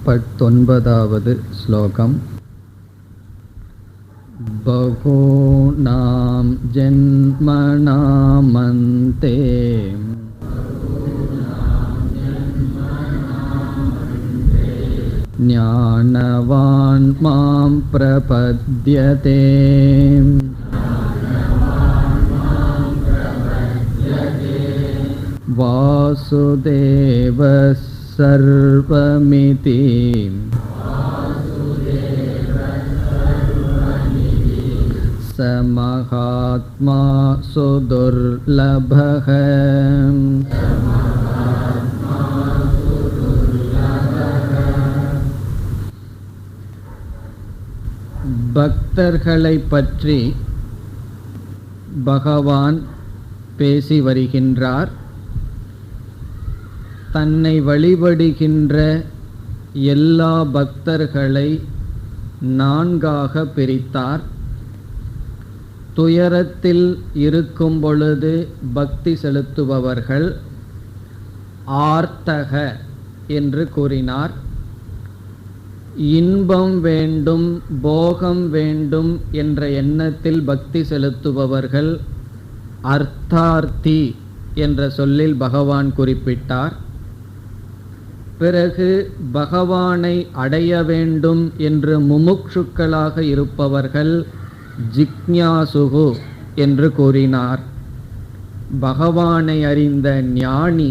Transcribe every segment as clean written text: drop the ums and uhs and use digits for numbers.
19வது ஸ்லோகம். பகூநாம் ஜன்மநாமந்தே ஞானவான் மாம் பிரபத்யதே வாசுதேவ சர்வமிதி சமஹாத்மா சுதுர்லபஹ. பக்தர்களை பற்றி பகவான் பேசி வருகின்றார். தன்னை வழிபடுகின்ற எல்லா பக்தர்களை 4ஆக பிரித்தார். துயரத்தில் இருக்கும் பொழுது பக்தி செலுத்துபவர்கள் ஆர்த்தக என்று கூறினார். இன்பம் வேண்டும், போகம் வேண்டும் என்ற எண்ணத்தில் பக்தி செலுத்துபவர்கள் அர்த்தார்த்தி என்ற சொல்லில் பகவான் குறிப்பிட்டார். பிறகு பகவானை அடைய வேண்டும் என்று முமுக்ஷுக்களாக இருப்பவர்கள் ஜிக்ஞாசுகு என்று கூறினார். பகவானை அறிந்த ஞானி,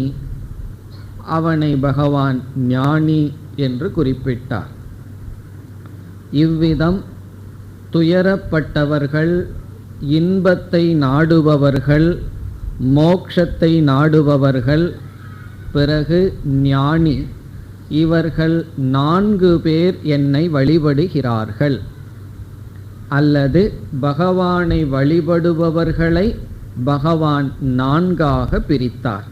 அவனை பகவான் ஞானி என்று குறிப்பிட்டார். இவ்விதம் துயரப்பட்டவர்கள், இன்பத்தை நாடுபவர்கள், மோட்சத்தை நாடுபவர்கள், பிறகு ஞானி, இவர்கள் 4 பேர் என்னை வழிபடுகிறார்கள். அல்லது பகவானை வழிபடுபவர்களை பகவான் 4ஆக பிரித்தார்.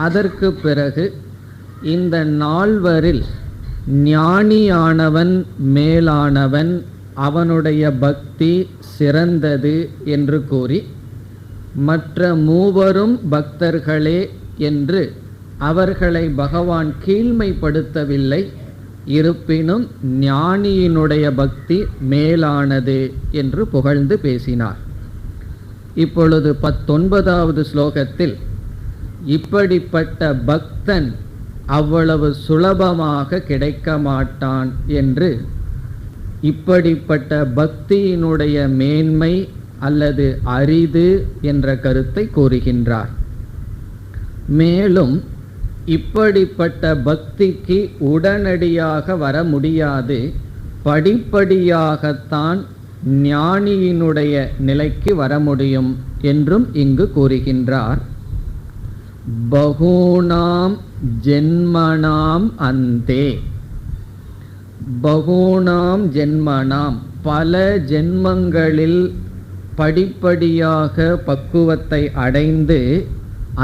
அதற்கு பிறகு இந்த 4வரில் ஞானியானவன் மேலானவன், அவனுடைய பக்தி சிறந்தது என்று கூறி, மற்ற 3 பக்தர்களே என்று அவர்களை பகவான் கீழ்மைப்படுத்தவில்லை. இருப்பினும் ஞானியினுடைய பக்தி மேலானது என்று புகழ்ந்து பேசினார். இப்பொழுது 19வது ஸ்லோகத்தில் இப்படிப்பட்ட பக்தன் அவ்வளவு சுலபமாக கிடைக்க மாட்டான் என்று, இப்படிப்பட்ட பக்தியினுடைய மேன்மை அல்லது அரிது என்ற கருத்தை கூறுகின்றார். மேலும் இப்படிப்பட்ட பக்திக்கு உடனடியாக வர முடியாது, படிப்படியாகத்தான் ஞானியினுடைய நிலைக்கு வர முடியும் என்றும் இங்கு கூறுகின்றார். பகூனாம் ஜென்மனாம் அந்தே. பகூனாம் ஜென்மனாம், பல ஜென்மங்களில் படிப்படியாக பக்குவத்தை அடைந்து,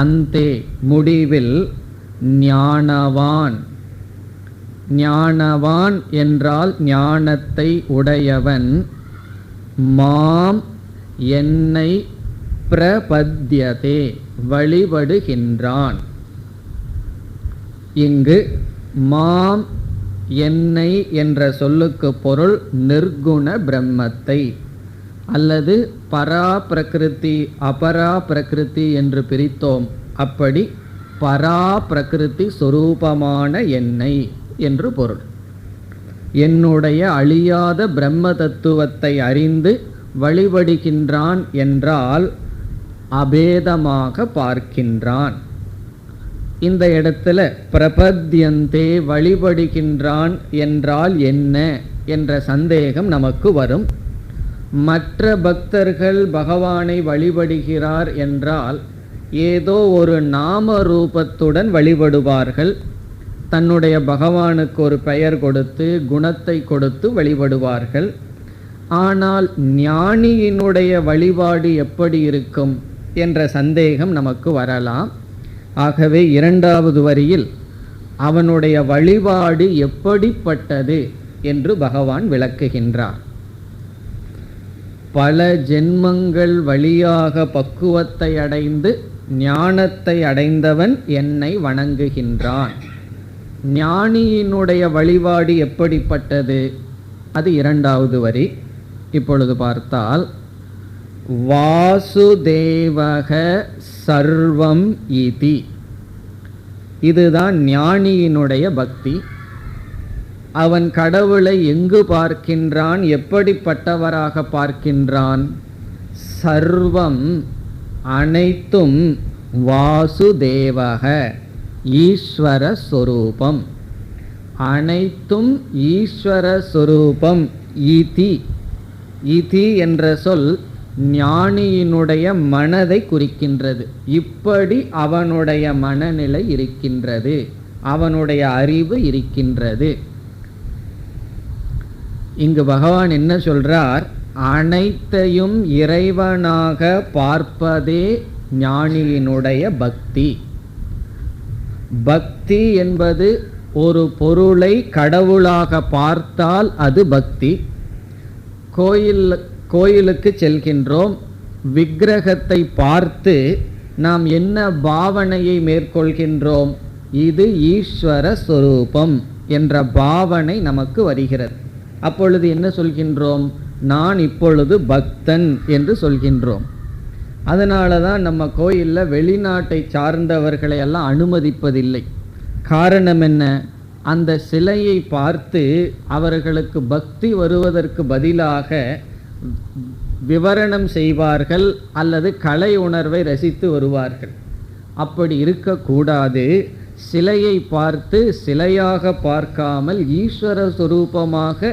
அந்தே முடிவில் ஞானவான். ஞானவான் என்றால் ஞானத்தை உடையவன். மாம் என்னை பிரபத்யதே வழிபடுகின்றான். இங்கு மாம் என்னை என்ற சொல்லுக்கு பொருள் நிர்குண பிரம்மத்தை, அல்லது பரா பிரகிருதி அபரா பிரகிருதி என்று பிரித்தோம். அப்படி பரா பிரகிருதி சொரூபமான என்னை என்று பொருள். என்னுடைய அழியாத பிரம்ம தத்துவத்தை அறிந்து வழிபடுகின்றான் என்றால் அபேதமாக பார்க்கின்றான். இந்த இடத்துல பிரபத்யந்தே வழிபடுகின்றான் என்றால் என்ன என்ற சந்தேகம் நமக்கு வரும். மற்ற பக்தர்கள் பகவானை வழிபடுகிறார் என்றால் ஏதோ ஒரு நாம ரூபத்துடன் வழிபடுவார்கள். தன்னுடைய பகவானுக்கு ஒரு பெயர் கொடுத்து, குணத்தை கொடுத்து வழிபடுவார்கள். ஆனால் ஞானியினுடைய வழிபாடு எப்படி இருக்கும் என்ற சந்தேகம் நமக்கு வரலாம். ஆகவே 2வது வரியில் அவனுடைய வழிபாடு எப்படிப்பட்டது என்று பகவான் விளக்குகின்றார். பல ஜென்மங்கள் வழியாக பக்குவத்தை அடைந்து ஞானத்தை அடைந்தவன் என்னை வணங்குகின்றான். ஞானியினுடைய வழிபாடு எப்படிப்பட்டது? அது இரண்டாவது வரி. இப்பொழுது பார்த்தால், வாசுதேவக சர்வம் இதி, இதுதான் ஞானியினுடைய பக்தி. அவன் கடவுளை எங்கு பார்க்கின்றான், எப்படிப்பட்டவராக பார்க்கின்றான்? சர்வம் அனைத்தும், வாசுதேவக ஈஸ்வர சொரூபம், அனைத்தும் ஈஸ்வர சொரூபம். இதி, இதி என்ற சொல் ஞானியினுடைய மனதை குறிக்கின்றது. இப்படி அவனுடைய மனநிலை இருக்கின்றது, அவனுடைய அறிவு இருக்கின்றது. இங்கு பகவான் என்ன சொல்றார்? அனைத்தையும் இறைவனாக பார்ப்பதே ஞானியினுடைய பக்தி. பக்தி என்பது ஒரு பொருளை கடவுளாக பார்த்தால் அது பக்தி. கோயிலுக்கு செல்கின்றோம், விக்கிரகத்தை பார்த்து நாம் என்ன பாவனையை மேற்கொள்கின்றோம்? இது ஈஸ்வர சொரூபம் என்ற பாவனை நமக்கு வருகிறது. அப்பொழுது என்ன சொல்கின்றோம்? நான் இப்பொழுது பக்தன் என்று சொல்கின்றோம். அதனால தான் நம்ம கோயிலில் வெளிநாட்டை சார்ந்தவர்களை எல்லாம் அனுமதிப்பதில்லை. காரணம் என்ன? அந்த சிலையை பார்த்து அவர்களுக்கு பக்தி வருவதற்கு பதிலாக விவரணம் செய்வார்கள் அல்லது கலை உணர்வை ரசித்து வருவார்கள். அப்படி இருக்கக்கூடாது. சிலையை பார்த்து சிலையாக பார்க்காமல் ஈஸ்வர சொரூபமாக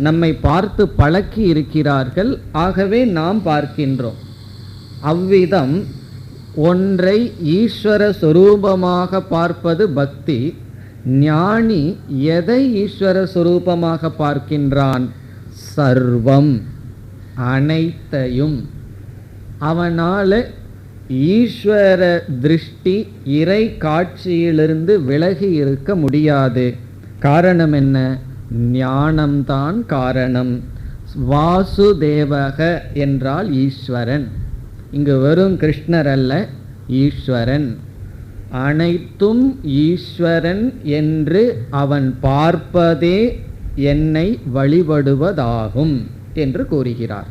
நம்மை பார்த்து பழக்கி இருக்கிறார்கள். ஆகவே நாம் பார்க்கின்றோம். அவ்விதம் ஒன்றை ஈஸ்வர சொரூபமாக பார்ப்பது பக்தி. ஞானி எதை ஈஸ்வர சொரூபமாக பார்க்கின்றான்? சர்வம், அனைத்தையும். அவனால ஈஸ்வர திருஷ்டி, இறை காட்சியிலிருந்து விலகி இருக்க முடியாது. காரணம் என்ன? ஞானம்தான் காரணம். வாசுதேவக என்றால் ஈஸ்வரன். இங்கு வெறும் கிருஷ்ணர் அல்ல, ஈஸ்வரன். அனைத்தும் ஈஸ்வரன் என்று அவன் பார்ப்பதே என்னை வழிபடுவதாகும் என்று கூறுகிறார்.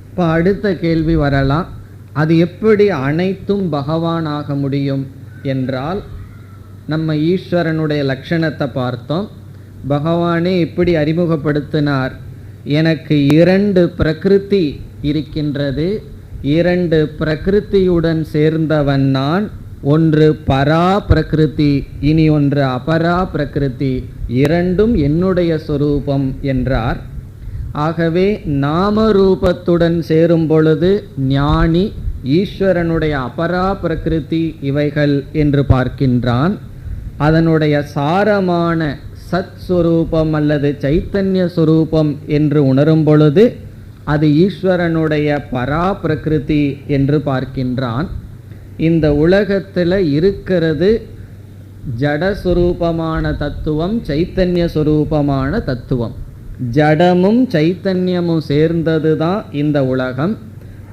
இப்போ அடுத்த கேள்வி வரலாம், அது எப்படி அனைத்தும் பகவானாக முடியும் என்றால், நம்ம ஈஸ்வரனுடைய லட்சணத்தை பார்த்தோம். பகவானே எப்படி அறிமுகப்படுத்தினார்? எனக்கு 2 பிரகிருதி இருக்கின்றது, 2 பிரகிருதியுடன் சேர்ந்தவன் நான். ஒன்று பரா பிரகிருதி, இனி ஒன்று அபரா பிரகிருதி. 2ம் என்னுடைய சொரூபம் என்றார். ஆகவே நாமரூபத்துடன் சேரும் பொழுது ஞானி ஈஸ்வரனுடைய அபரா பிரகிருதி இவைகள் என்று பார்க்கின்றான். அதனுடைய சாரமான சத் சுரூபம் அல்லது சைத்தன்ய சுரூபம் என்று உணரும் பொழுது அது ஈஸ்வரனுடைய பரா பிரகிருதி என்று பார்க்கின்றான். இந்த உலகத்தில் இருக்கிறது ஜடஸ்வரூபமான தத்துவம், சைத்தன்ய சுரூபமான தத்துவம். ஜடமும் சைத்தன்யமும் சேர்ந்தது தான் இந்த உலகம்.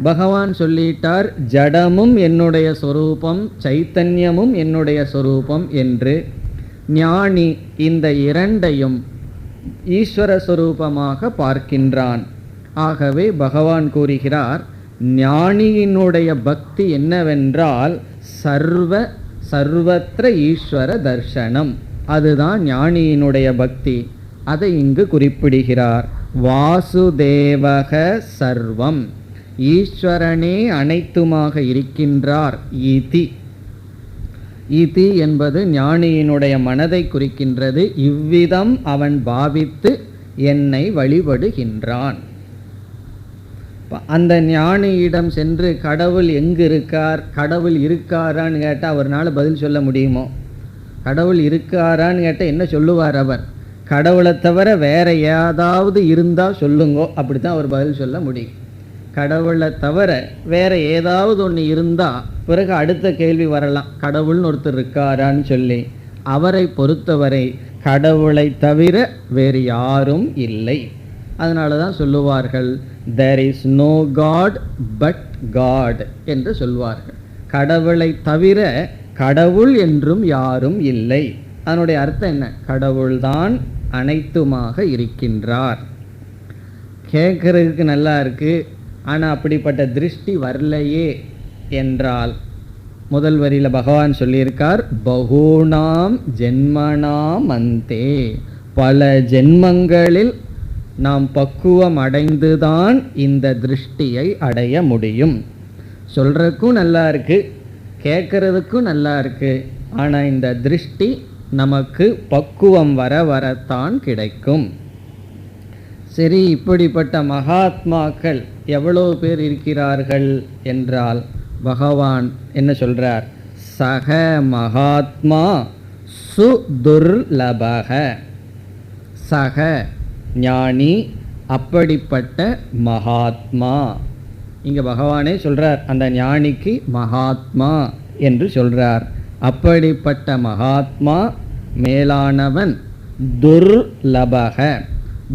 பகவான் சொல்லிட்டார், ஜடமும் என்னுடைய சொரூபம், சைத்தன்யமும் என்னுடைய சொரூபம் என்று. ஞானி இந்த 2ஐயும் ஈஸ்வர சொரூபமாக பார்க்கின்றான். ஆகவே பகவான் கூறுகிறார், ஞானியினுடைய பக்தி என்னவென்றால் சர்வத்திர ஈஸ்வர தர்சனம். அதுதான் ஞானியினுடைய பக்தி. அதை இங்கு குறிப்பிடுகிறார். வாசுதேவக சர்வம், ஈஸ்வரனே அனைத்துமாக இருக்கின்றார். இதி என்பது ஞானியினுடைய மனதை குறிக்கின்றது. இவ்விதம் அவன் பாவித்து என்னை வழிபடுகின்றான். அந்த ஞானியிடம் சென்று கடவுள் எங்கு இருக்கார், கடவுள் இருக்காரான்னு கேட்டால் அவரால் பதில் சொல்ல முடியுமோ? கடவுள் இருக்காரான்னு கேட்டால் என்ன சொல்லுவார் அவர்? கடவுளை தவிர வேற ஏதாவது இருந்தால் சொல்லுங்கோ, அப்படி தான் அவர் பதில் சொல்ல முடியும். கடவுளை தவிர வேற ஏதாவது ஒன்று இருந்தால் பிறகு அடுத்த கேள்வி வரலாம், கடவுள்னு ஒருத்தர் இருக்காரான்னு சொல்லி. அவரை பொறுத்தவரை கடவுளை தவிர வேறு யாரும் இல்லை. அதனால தான் சொல்லுவார்கள், there is no God but God என்று சொல்வார்கள். கடவுளை தவிர கடவுள் என்றும் யாரும் இல்லை. அதனுடைய அர்த்தம் என்ன? கடவுள்தான் அனைத்துமாக இருக்கின்றார். கேட்கறதுக்கு நல்லா இருக்கு, ஆனால் அப்படிப்பட்ட திருஷ்டி வரலையே என்றால், முதல் வரியில் பகவான் சொல்லியிருக்கார், பகூணாம் ஜென்மனாம் அந்தே, பல ஜென்மங்களில் நாம் பக்குவம் அடைந்துதான் இந்த திருஷ்டியை அடைய முடியும். சொல்றதுக்கும் நல்லா இருக்கு, கேட்கறதுக்கும் நல்லா இருக்கு, ஆனால் இந்த திருஷ்டி நமக்கு பக்குவம் வர வரத்தான் கிடைக்கும். சரி, இப்படிப்பட்ட மகாத்மாக்கள் எவ்வளவு பேர் இருக்கிறார்கள் என்றால், பகவான் என்ன சொல்றார்? சக மகாத்மா சுதுர்லபக. சக ஞானி, அப்படிப்பட்ட மகாத்மா. இங்க பகவானே சொல்றார், அந்த ஞானிக்கு மகாத்மா என்று சொல்றார். அப்படிப்பட்ட மகாத்மா மேலானவன் துர்லபக.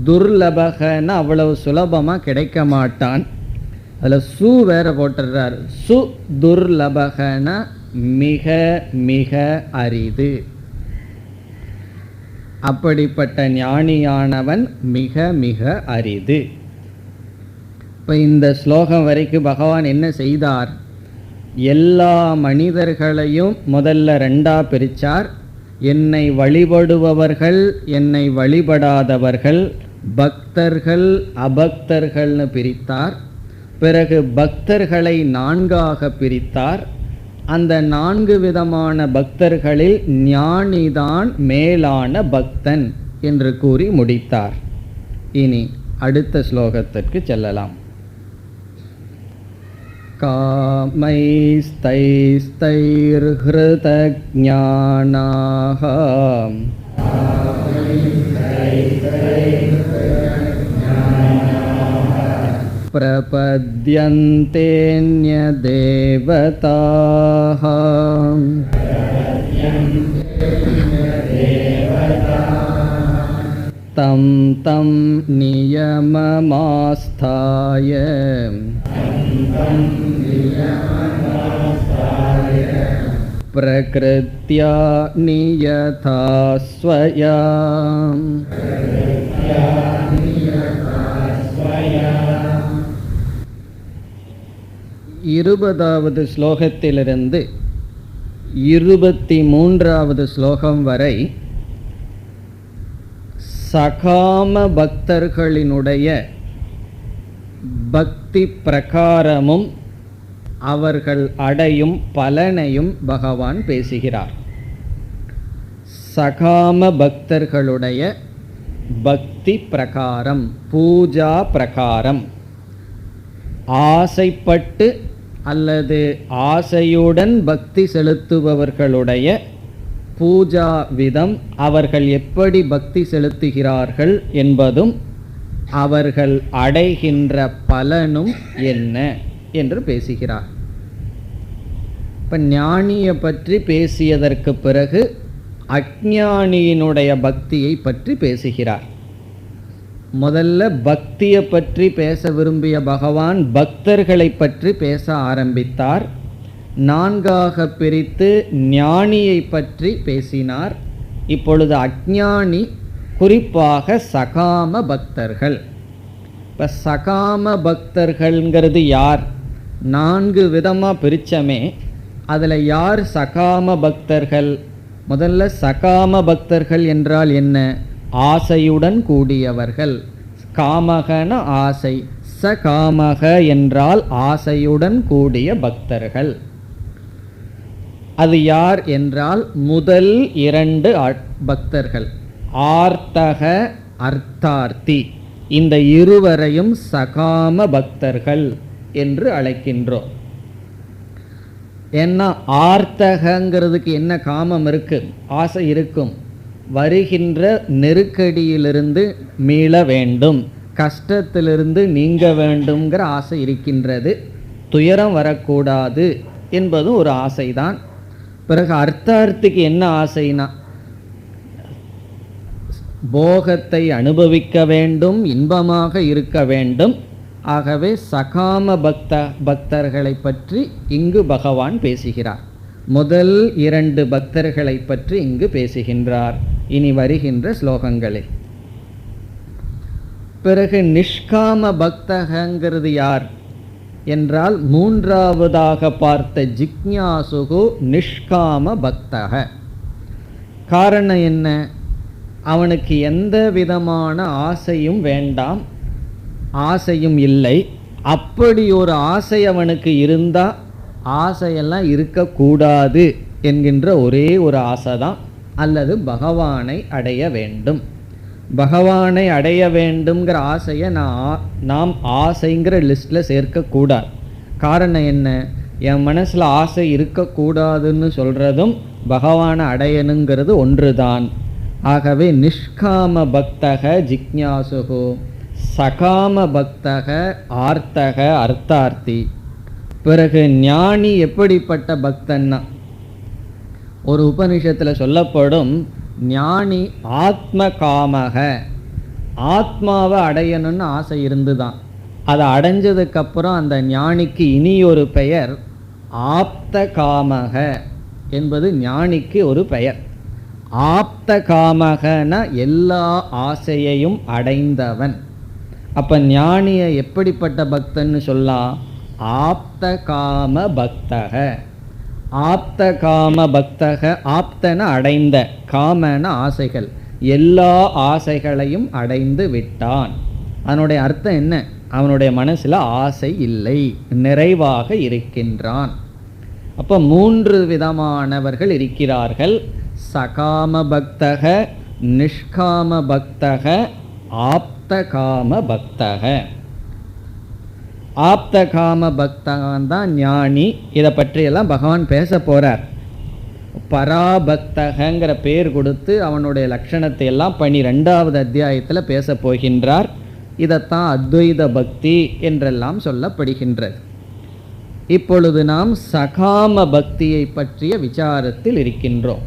துர்லபகன்னா அவ்வளவு சுலபமா கிடைக்க மாட்டான். அதுல சு வேற போட்டுறார். சு துர்லபகனா மிக மிக அரிது. அப்படிப்பட்ட ஞானியானவன் மிக மிக அரிது. இப்போ இந்த ஸ்லோகம் வரைக்கும் பகவான் என்ன செய்தார்? எல்லா மனிதர்களையும் முதல்ல ரெண்டா பிரிச்சார். என்னை வழிபடுபவர்கள், என்னை வழிபடாதவர்கள், பக்தர்கள் அபக்தர்கள்னு பிரித்தார். பிறகு பக்தர்களை நான்காக பிரித்தார். அந்த 4 விதமான பக்தர்களில் ஞானிதான் மேலான பக்தன் என்று கூறி முடித்தார். இனி அடுத்த ஸ்லோகத்திற்கு செல்லலாம். காமைஸ்தைஸ்தைர்ஹ்ருதஞானாஹ பிரபத்யந்தேன்யதேவதாஹ தம் தம் நியமமாஸ்தாய பிரக்ருத்யா நியதா ஸ்வயா. 20வது ஸ்லோகத்திலிருந்து 23வது ஸ்லோகம் வரை சகாம பக்தர்களினுடைய பக்தி பிரகாரமும் அவர்கள் அடையும் பலனையும் பகவான் பேசுகிறார். சகாம பக்தர்களுடைய பக்தி பிரகாரம், பூஜா பிரகாரம், ஆசைப்பட்டு அல்லது ஆசையுடன் பக்தி செலுத்துபவர்களுடைய பூஜா விதம், அவர்கள் எப்படி பக்தி செலுத்துகிறார்கள் என்பதும் அவர்கள் அடைகின்ற பலனும் என்ன என்று பேசுகிறார். இப்போ ஞானியை பற்றி பேசியதற்கு பிறகு அஞ்ஞானியினுடைய பக்தியை பற்றி பேசுகிறார். முதல்ல பக்தியை பற்றி பேச விரும்பிய பகவான் பக்தர்களை பற்றி பேச ஆரம்பித்தார். 4ஆக பிரித்து ஞானியை பற்றி பேசினார். இப்பொழுது அஞ்ஞானி, குறிப்பாக சகாம பக்தர்கள். இப்போ சகாம பக்தர்கள்ங்கிறது யார்? 4 விதமாக பிரித்தமே, அதில் யார் சகாம பக்தர்கள்? முதல்ல சகாம பக்தர்கள் என்றால் என்ன? ஆசையுடன் கூடியவர்கள். காமகன ஆசை, சகாமக என்றால் ஆசையுடன் கூடிய பக்தர்கள். அது யார் என்றால் முதல் 2 பக்தர்கள், ஆர்த்தக அர்த்தார்த்தி. இந்த இருவரையும் சகாம பக்தர்கள் என்று அழைக்கின்றோம். ஏன்னா ஆர்த்தகங்கிறதுக்கு என்ன காமம் இருக்கு, ஆசை இருக்கும். வருகின்ற நெருக்கடியிலிருந்து மீள வேண்டும், கஷ்டத்திலிருந்து நீங்க வேண்டும்ங்கிற ஆசை இருக்கின்றது. துயரம் வரக்கூடாது என்பதும் ஒரு ஆசைதான். பிறகு அர்த்தார்த்திக்கு என்ன ஆசைனா, போகத்தை அனுபவிக்க வேண்டும், இன்பமாக இருக்க வேண்டும். ஆகவே சகாம பக்தர்களை பற்றி இங்கு பகவான் பேசுகிறார். முதல் 2 பக்தர்களை பற்றி இங்கு பேசுகின்றார் இனி வருகின்ற ஸ்லோகங்களில். பிறகு நிஷ்காம பக்தகங்கிறது யார் என்றால், மூன்றாவதாக பார்த்த ஜிக்ஞாசுகு நிஷ்காம பக்தக. காரணம் என்ன? அவனுக்கு எந்த விதமான ஆசையும் வேண்டாம், ஆசையும் இல்லை. அப்படி ஒரு ஆசை அவனுக்கு இருந்தால் ஆசையெல்லாம் இருக்கக்கூடாது என்கின்ற ஒரே ஒரு ஆசை தான், அல்லது பகவானை அடைய வேண்டும். பகவானை அடைய வேண்டுங்கிற ஆசையை நாம் ஆசைங்கிற லிஸ்டில் சேர்க்கக்கூடாது. காரணம் என்ன? என் மனசில் ஆசை இருக்கக்கூடாதுன்னு சொல்கிறதும் பகவானை அடையணுங்கிறது ஒன்று தான். ஆகவே நிஷ்காம பக்தக ஜிக்ஞாசுகு, சகாம பக்தக ஆர்த்தக அர்த்தார்த்தி. பிறகு ஞானி எப்படிப்பட்ட பக்தன்னா, ஒரு உபனிஷத்தில் சொல்லப்படும் ஞானி ஆத்ம காமக, ஆத்மாவை அடையணும்னு ஆசை இருந்துதான். அதை அடைஞ்சதுக்கப்புறம் அந்த ஞானிக்கு இனி ஒரு பெயர் ஆப்த காமக என்பது ஞானிக்கு ஒரு பெயர். ஆப்த காமகன எல்லா ஆசையையும் அடைந்தவன். அப்போ ஞானியை எப்படிப்பட்ட பக்தன்னு சொல்லலாம்? ஆப்த காம பக்தக. ஆப்த காம பக்தக, ஆப்தன அடைந்த, காமன ஆசைகள், எல்லா ஆசைகளையும் அடைந்து விட்டான். அதனுடைய அர்த்தம் என்ன? அவனுடைய மனசில் ஆசை இல்லை, நிறைவாக இருக்கின்றான். அப்போ 3 விதமானவர்கள் இருக்கிறார்கள். சகாம பக்தக, நிஷ்காம பக்தக, ஆப்த காம பக்தக. ஆப்த காம பக்தகன் தான் ஞானி. இதை பற்றியெல்லாம் பகவான் பேச போகிறார். பராபக்தகங்கிற பேர் கொடுத்து அவனுடைய லட்சணத்தை எல்லாம் 12வது அத்தியாயத்தில் பேச போகின்றார். இதைத்தான் அத்வைத பக்தி என்றெல்லாம் சொல்லப்படுகின்றது. இப்பொழுது நாம் சகாம பக்தியை பற்றிய விசாரத்தில் இருக்கின்றோம்.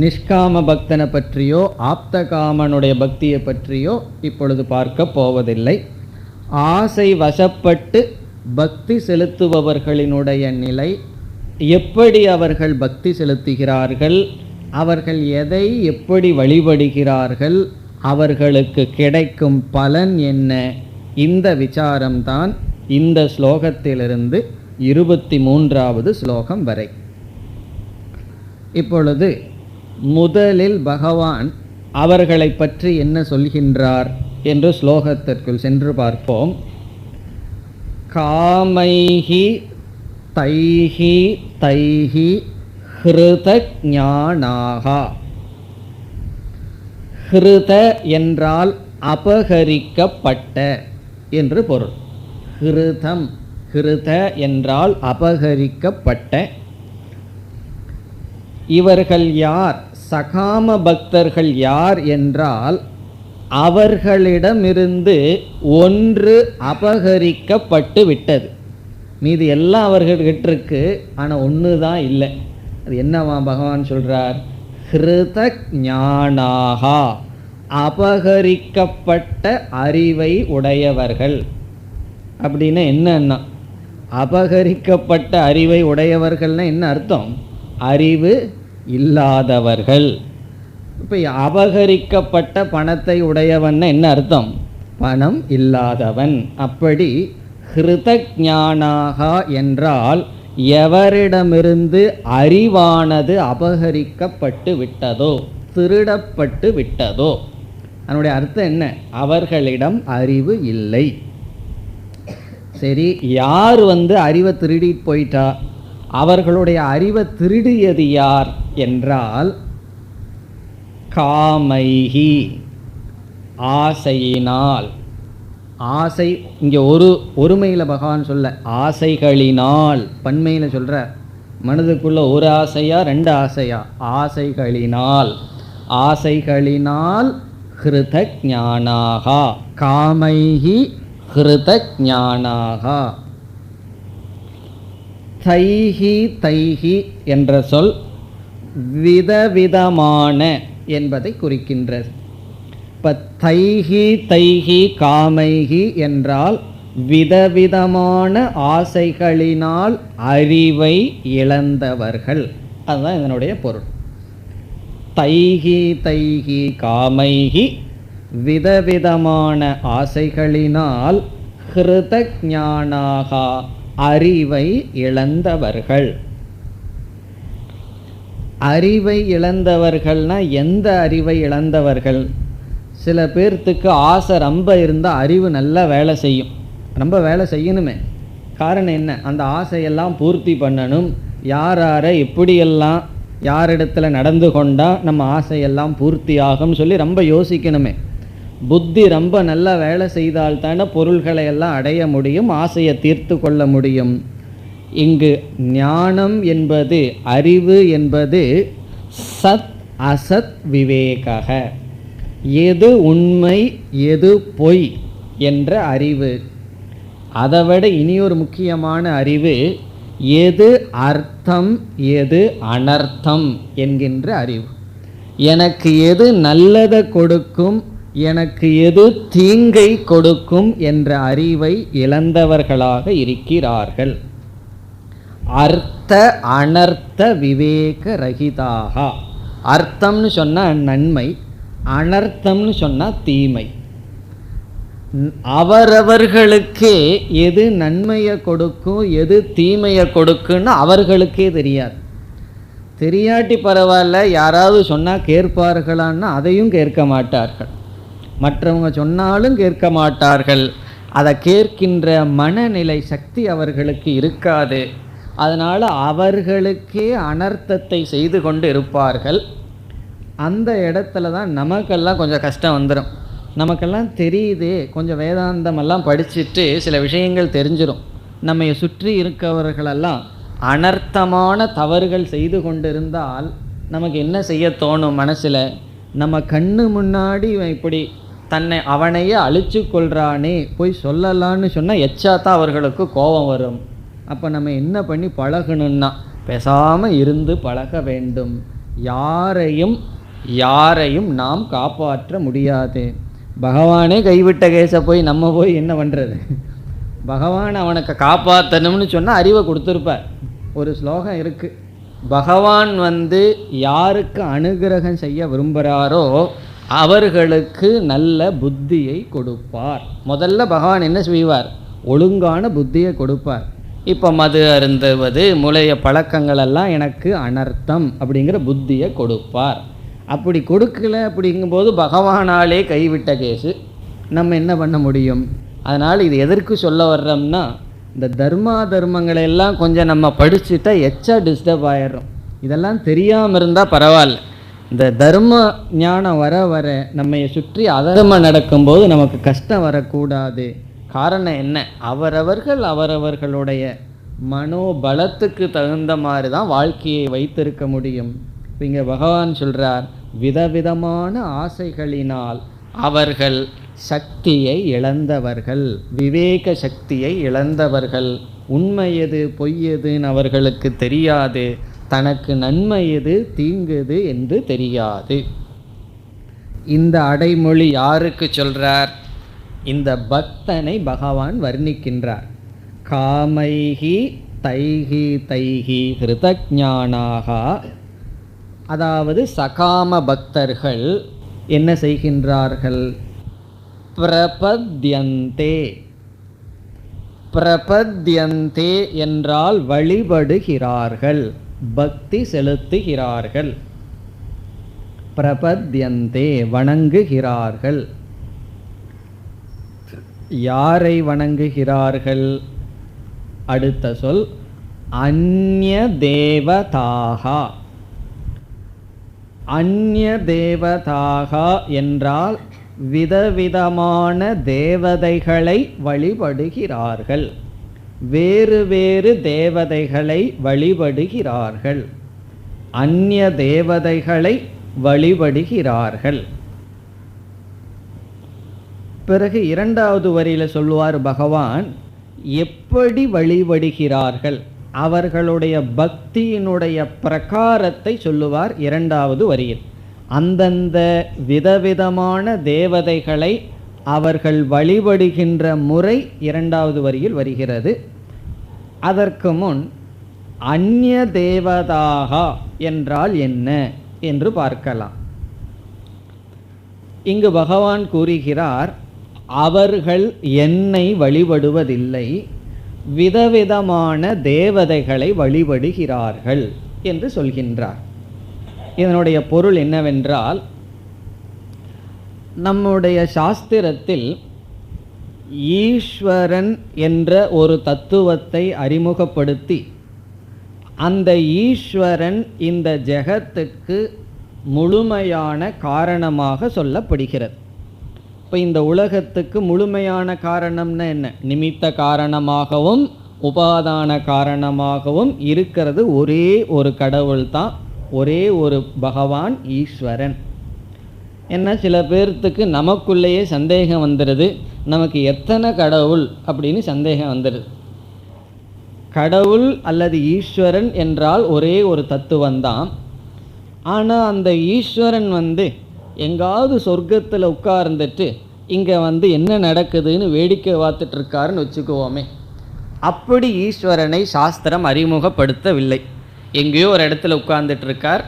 நிஷ்காம பக்தனை பற்றியோ ஆப்த காமனுடைய பக்தியை பற்றியோ இப்பொழுது பார்க்க போவதில்லை. ஆசை வசப்பட்டு பக்தி செலுத்துபவர்களினுடைய நிலை, எப்படி அவர்கள் பக்தி செலுத்துகிறார்கள், அவர்கள் எதை எப்படி வழிபடுகிறார்கள், அவர்களுக்கு கிடைக்கும் பலன் என்ன, இந்த விசாரம்தான் இந்த ஸ்லோகத்திலிருந்து 23வது ஸ்லோகம் வரை. இப்பொழுது முதலில் பகவான் அவர்களை பற்றி என்ன சொல்கின்றார் என்று ஸ்லோகத்திற்குள் சென்று பார்ப்போம். காமைஹி தைஹி தைஹி ஹிருத ஞானாகா. ஹிருத என்றால் அபகரிக்கப்பட்ட என்று பொருள். ஹிருதம், ஹிருத என்றால் அபகரிக்கப்பட்ட. இவர்கள் யார்? சகாம பக்தர்கள் யார் என்றால், அவர்களிடமிருந்து ஒன்று அபகரிக்கப்பட்டு விட்டது. மீது எல்லாம் அவர்கள்கிட்ட இருக்கு, ஆனால் ஒன்று தான் இல்லை. அது என்னவா பகவான் சொல்றார்? ஹிருத ஞானாகா, அபகரிக்கப்பட்ட அறிவை உடையவர்கள். அப்படின்னா என்னன்னா, அபகரிக்கப்பட்ட அறிவை உடையவர்கள்னா என்ன அர்த்தம்? அறிவு இல்லாதவர்கள். இப்போ அபகரிக்கப்பட்ட பணத்தை உடையவன் என்ன அர்த்தம்? பணம் இல்லாதவன். அப்படி ஹிருத ஞானாகா என்றால் எவரிடமிருந்து அறிவானது அபகரிக்கப்பட்டு விட்டதோ, திருடப்பட்டு விட்டதோ. அதனுடைய அர்த்தம் என்ன? அவர்களிடம் அறிவு இல்லை. சரி, யார் அறிவை திருடிட்டு போயிட்டா? அவர்களுடைய அறிவை திருடியது யார் என்றால், காமைஹி, ஆசையினால். ஆசை இங்கே ஒருமையில் பகவான் சொல்ல, ஆசைகளினால் பன்மையில் சொல்ற. மனதுக்குள்ள ஒரு ஆசையா 2 ஆசையா? ஆசைகளினால். ஆசைகளினால் ஹிருத ஞானாகா, காமைஹி ஹிருத ஞானாகா. தைஹி தைஹி என்ற சொல் விதவிதமான என்பதை குறிக்கின்றது. இப்போ தைஹி தைஹி காமைஹி என்றால் விதவிதமான ஆசைகளினால் அறிவை இழந்தவர்கள். அதுதான் இதனுடைய பொருள். தைஹி தைஹி காமைஹி, விதவிதமான ஆசைகளினால் ஹிருத ஞானாக, அறிவை இழந்தவர்கள். அறிவை இழந்தவர்கள்னா எந்த அறிவை இழந்தவர்கள்? சில பேர்த்துக்கு ஆசை ரொம்ப இருந்தால் அறிவு நல்லா வேலை செய்யும், ரொம்ப வேலை செய்யணுமே. காரணம் என்ன? அந்த ஆசையெல்லாம் பூர்த்தி பண்ணணும். யாரை எப்படியெல்லாம் யாரிடத்துல நடந்து கொண்டால் நம்ம ஆசையெல்லாம் பூர்த்தி ஆகும்னு சொல்லி ரொம்ப யோசிக்கணுமே. புத்தி ரொம்ப நல்லா வேலை செய்தால்தானே பொருள்களை எல்லாம் அடைய முடியும், ஆசையை தீர்த்து கொள்ள முடியும். இங்கு ஞானம் என்பது, அறிவு என்பது சத் அசத் விவேக, எது உண்மை எது பொய் என்ற அறிவு. அதை விட இனியொரு முக்கியமான அறிவு, எது அர்த்தம் எது அனர்த்தம் என்கின்ற அறிவு. எனக்கு எது நல்லதை கொடுக்கும், எனக்கு எது தீங்கை கொடுக்கும் என்ற அறிவை இழந்தவர்களாக இருக்கிறார்கள். அர்த்த அனர்த்த விவேக ரகிதாக. அர்த்தம்னு சொன்னால் நன்மை, அனர்த்தம்னு சொன்னால் தீமை. அவரவர்களுக்கே எது நன்மையை கொடுக்கும் எது தீமையை கொடுக்குன்னு அவர்களுக்கே தெரியாது. தெரியாட்டி பரவாயில்ல, யாராவது சொன்னால் கேட்பார்களான்னா அதையும் கேட்க மாட்டார்கள். மற்றவங்க சொன்னாலும் கேட்க மாட்டார்கள். அதை கேட்கின்ற மனநிலை சக்தி அவர்களுக்கு இருக்காது. அதனால் அவர்களுக்கே அனர்த்தத்தை செய்து கொண்டு இருப்பார்கள். அந்த இடத்துல தான் நமக்கெல்லாம் கொஞ்சம் கஷ்டம் வந்துடும். நமக்கெல்லாம் தெரியுதே, கொஞ்சம் வேதாந்தமெல்லாம் படிச்சுட்டு சில விஷயங்கள் தெரிஞ்சிடும். நம்மை சுற்றி இருக்கவர்களெல்லாம் அனர்த்தமான தவறுகள் செய்து கொண்டிருந்தால் நமக்கு என்ன செய்ய தோணும்? மனசில் நம்ம கண்ணு முன்னாடி இப்படி தன்னை அவனையே அழிச்சு கொள்றானே, போய் சொல்லலான்னு சொன்னால் எச்சாத்தான் அவர்களுக்கு கோபம் வரும். அப்போ நம்ம என்ன பண்ணி பழகணும்னா, பேசாமல் இருந்து பழக வேண்டும். யாரையும் நாம் காப்பாற்ற முடியாது. பகவானே கைவிட்ட கேஸை போய் நம்ம போய் என்ன பண்ணுறது? பகவான் அவனுக்கு காப்பாற்றணும்னு சொன்னால் அறிவை கொடுத்துருப்பார். ஒரு ஸ்லோகம் இருக்குது, பகவான் யாருக்கு அனுகிரகம் செய்ய விரும்புகிறாரோ அவர்களுக்கு நல்ல புத்தியை கொடுப்பார். முதல்ல பகவான் என்ன செய்வார்? ஒழுங்கான புத்தியை கொடுப்பார். இப்போ மது அருந்துவது முளைய பழக்கங்களெல்லாம் எனக்கு அனர்த்தம் அப்படிங்கிற புத்தியை கொடுப்பார். அப்படி கொடுக்கல அப்படிங்கும்போது பகவானாலே கைவிட்ட கேஸு, நம்ம என்ன பண்ண முடியும்? அதனால் இது எதற்கு சொல்ல வர்றோம்னா, இந்த தர்மங்களெல்லாம் கொஞ்சம் நம்ம படிச்சுட்டா எச்சா டிஸ்டர்ப் ஆயிடுறோம். இதெல்லாம் தெரியாமல் இருந்தால் பரவாயில்ல. இந்த தர்ம ஞானம் வர வர நம்மை சுற்றி அதர்மம் நடக்கும்போது நமக்கு கஷ்டம் வரக்கூடாது. காரணம் என்ன? அவரவர்களுடைய மனோபலத்துக்கு தகுந்த மாதிரி தான் வாழ்க்கையை வைத்திருக்க முடியும். இங்கே பகவான் சொல்கிறார், விதவிதமான ஆசைகளினால் அவர்கள் சக்தியை இழந்தவர்கள், விவேக சக்தியை இழந்தவர்கள். உண்மை எது பொய் எதுன்னு அவர்களுக்கு தெரியாது, தனக்கு நன்மை எது தீங்குது என்று தெரியாது. இந்த அடைமொழி யாருக்கு சொல்றார்? இந்த பக்தனை பகவான் வர்ணிக்கின்றார். காமைஹி தைஹி தைஹி ஹிருதஞானாக. அதாவது சகாம பக்தர்கள் என்ன செய்கின்றார்கள்? பிரபத்யந்தே. பிரபத்யந்தே என்றால் வழிபடுகிறார்கள், பக்தி செலுத்துகிறார்கள். பிரபத்யந்தே வணங்குகிறார்கள். யாரை வணங்குகிறார்கள்? அடுத்த சொல் அந்ய தேவதாகா. அந்ய தேவதாகா என்றால் விதவிதமான தேவதைகளை வழிபடுகிறார்கள், வேறு வேறு தேவதைகளை வழிபடுகிறார்கள். அந்ய தேவதைகளை வழிபடுகிறார்கள். பிறகு இரண்டாவது வரியில் சொல்லுவார் பகவான், எப்படி வழிபடுகிறார்கள், அவர்களுடைய பக்தியினுடைய பிரகாரத்தை சொல்லுவார் இரண்டாவது வரியில். அந்தந்த விதவிதமான தேவதைகளை அவர்கள் வழிபடுகின்ற முறை இரண்டாவது வரியில் வருகிறது. அதற்கு முன் அந்நிய தேவதாக என்றால் என்ன என்று பார்க்கலாம். இங்கு பகவான் கூறுகிறார், அவர்கள் என்னை வழிபடுவதில்லை, விதவிதமான தேவதைகளை வழிபடுகிறார்கள் என்று சொல்கின்றார். இதனுடைய பொருள் என்னவென்றால், நம்முடைய சாஸ்திரத்தில் ஈஸ்வரன் என்ற ஒரு தத்துவத்தை அறிமுகப்படுத்தி அந்த ஈஸ்வரன் இந்த ஜெகத்துக்கு முழுமையான காரணமாக சொல்லப்படுகிறது. இப்போ இந்த உலகத்துக்கு முழுமையான காரணம்னா என்ன? நிமித்த காரணமாகவும் உபாதான காரணமாகவும் இருக்கிறது ஒரே ஒரு கடவுள் தான், ஒரே ஒரு பகவான் ஈஸ்வரன். என்ன, சில பேர்த்துக்கு நமக்குள்ளேயே சந்தேகம் வந்துடுது, நமக்கு எத்தனை கடவுள் அப்படின்னு சந்தேகம் வந்துடுது. கடவுள் அல்லது ஈஸ்வரன் என்றால் ஒரே ஒரு தத்துவந்தான். ஆனால் அந்த ஈஸ்வரன் எங்காவது சொர்க்கத்தில் உட்கார்ந்துட்டு இங்கே என்ன நடக்குதுன்னு வேடிக்கை பார்த்துட்டு இருக்காருன்னு வச்சுக்குவோமே. அப்படி ஈஸ்வரனை சாஸ்திரம் அறிமுகப்படுத்தவில்லை. எங்கேயோ ஒரு இடத்துல உட்கார்ந்துட்டு இருக்கார்,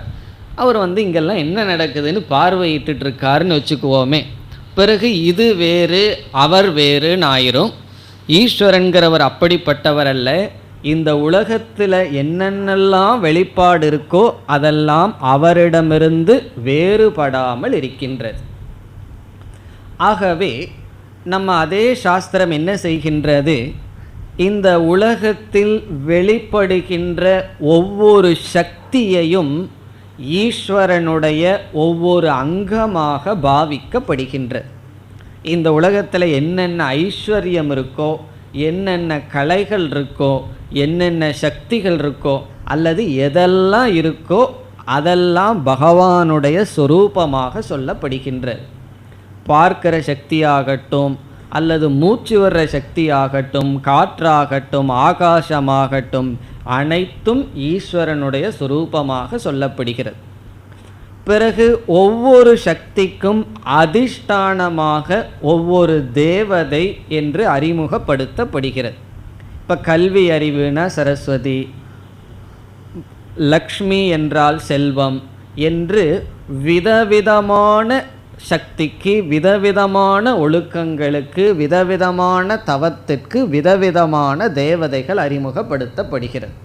அவர் இங்கெல்லாம் என்ன நடக்குதுன்னு பார்வையிட்டு இருக்காருன்னு வச்சுக்குவோமே. பிறகு இது வேறு அவர் வேறுன்னு ஆயிரும். ஈஸ்வரன்கிறவர் அப்படிப்பட்டவர் அல்ல. இந்த உலகத்தில் என்னென்னலாம் வெளிப்பாடு இருக்கோ அதெல்லாம் அவரிடமிருந்து வேறுபடாமல் இருக்கின்றது. ஆகவே நம்ம அதே சாஸ்திரம் என்ன செய்கின்றது, இந்த உலகத்தில் வெளிப்படுகின்ற ஒவ்வொரு சக்தியையும் ஈஸ்வரனுடைய ஒவ்வொரு அங்கமாக பாவிக்கப்படுகின்றது. இந்த உலகத்தில் என்னென்ன ஐஸ்வர்யம் இருக்கோ, என்னென்ன கலைகள் இருக்கோ, என்னென்ன சக்திகள் இருக்கோ, அல்லது எதெல்லாம் இருக்கோ அதெல்லாம் பகவானுடைய சொரூபமாக சொல்லப்படுகின்றது. பார்க்கிற சக்தியாகட்டும், அல்லது மூச்சு வர்ற சக்தியாகட்டும், காற்றாகட்டும், ஆகாசமாகட்டும், அனைத்தும் ஈஸ்வரனுடைய சொரூபமாக சொல்லப்படுகிறது. பிறகு ஒவ்வொரு சக்திக்கும் அதிஷ்டானமாக ஒவ்வொரு தேவதை என்று அறிமுகப்படுத்தப்படுகிறது. இப்போ கல்வி அறிவுனா சரஸ்வதி, லக்ஷ்மி என்றால் செல்வம் என்று விதவிதமான சக்திக்கு, விதவிதமான ஒழுக்கங்களுக்கு, விதவிதமான தவத்திற்கு விதவிதமான தேவதைகள் அறிமுகப்படுத்தப்படுகிறது.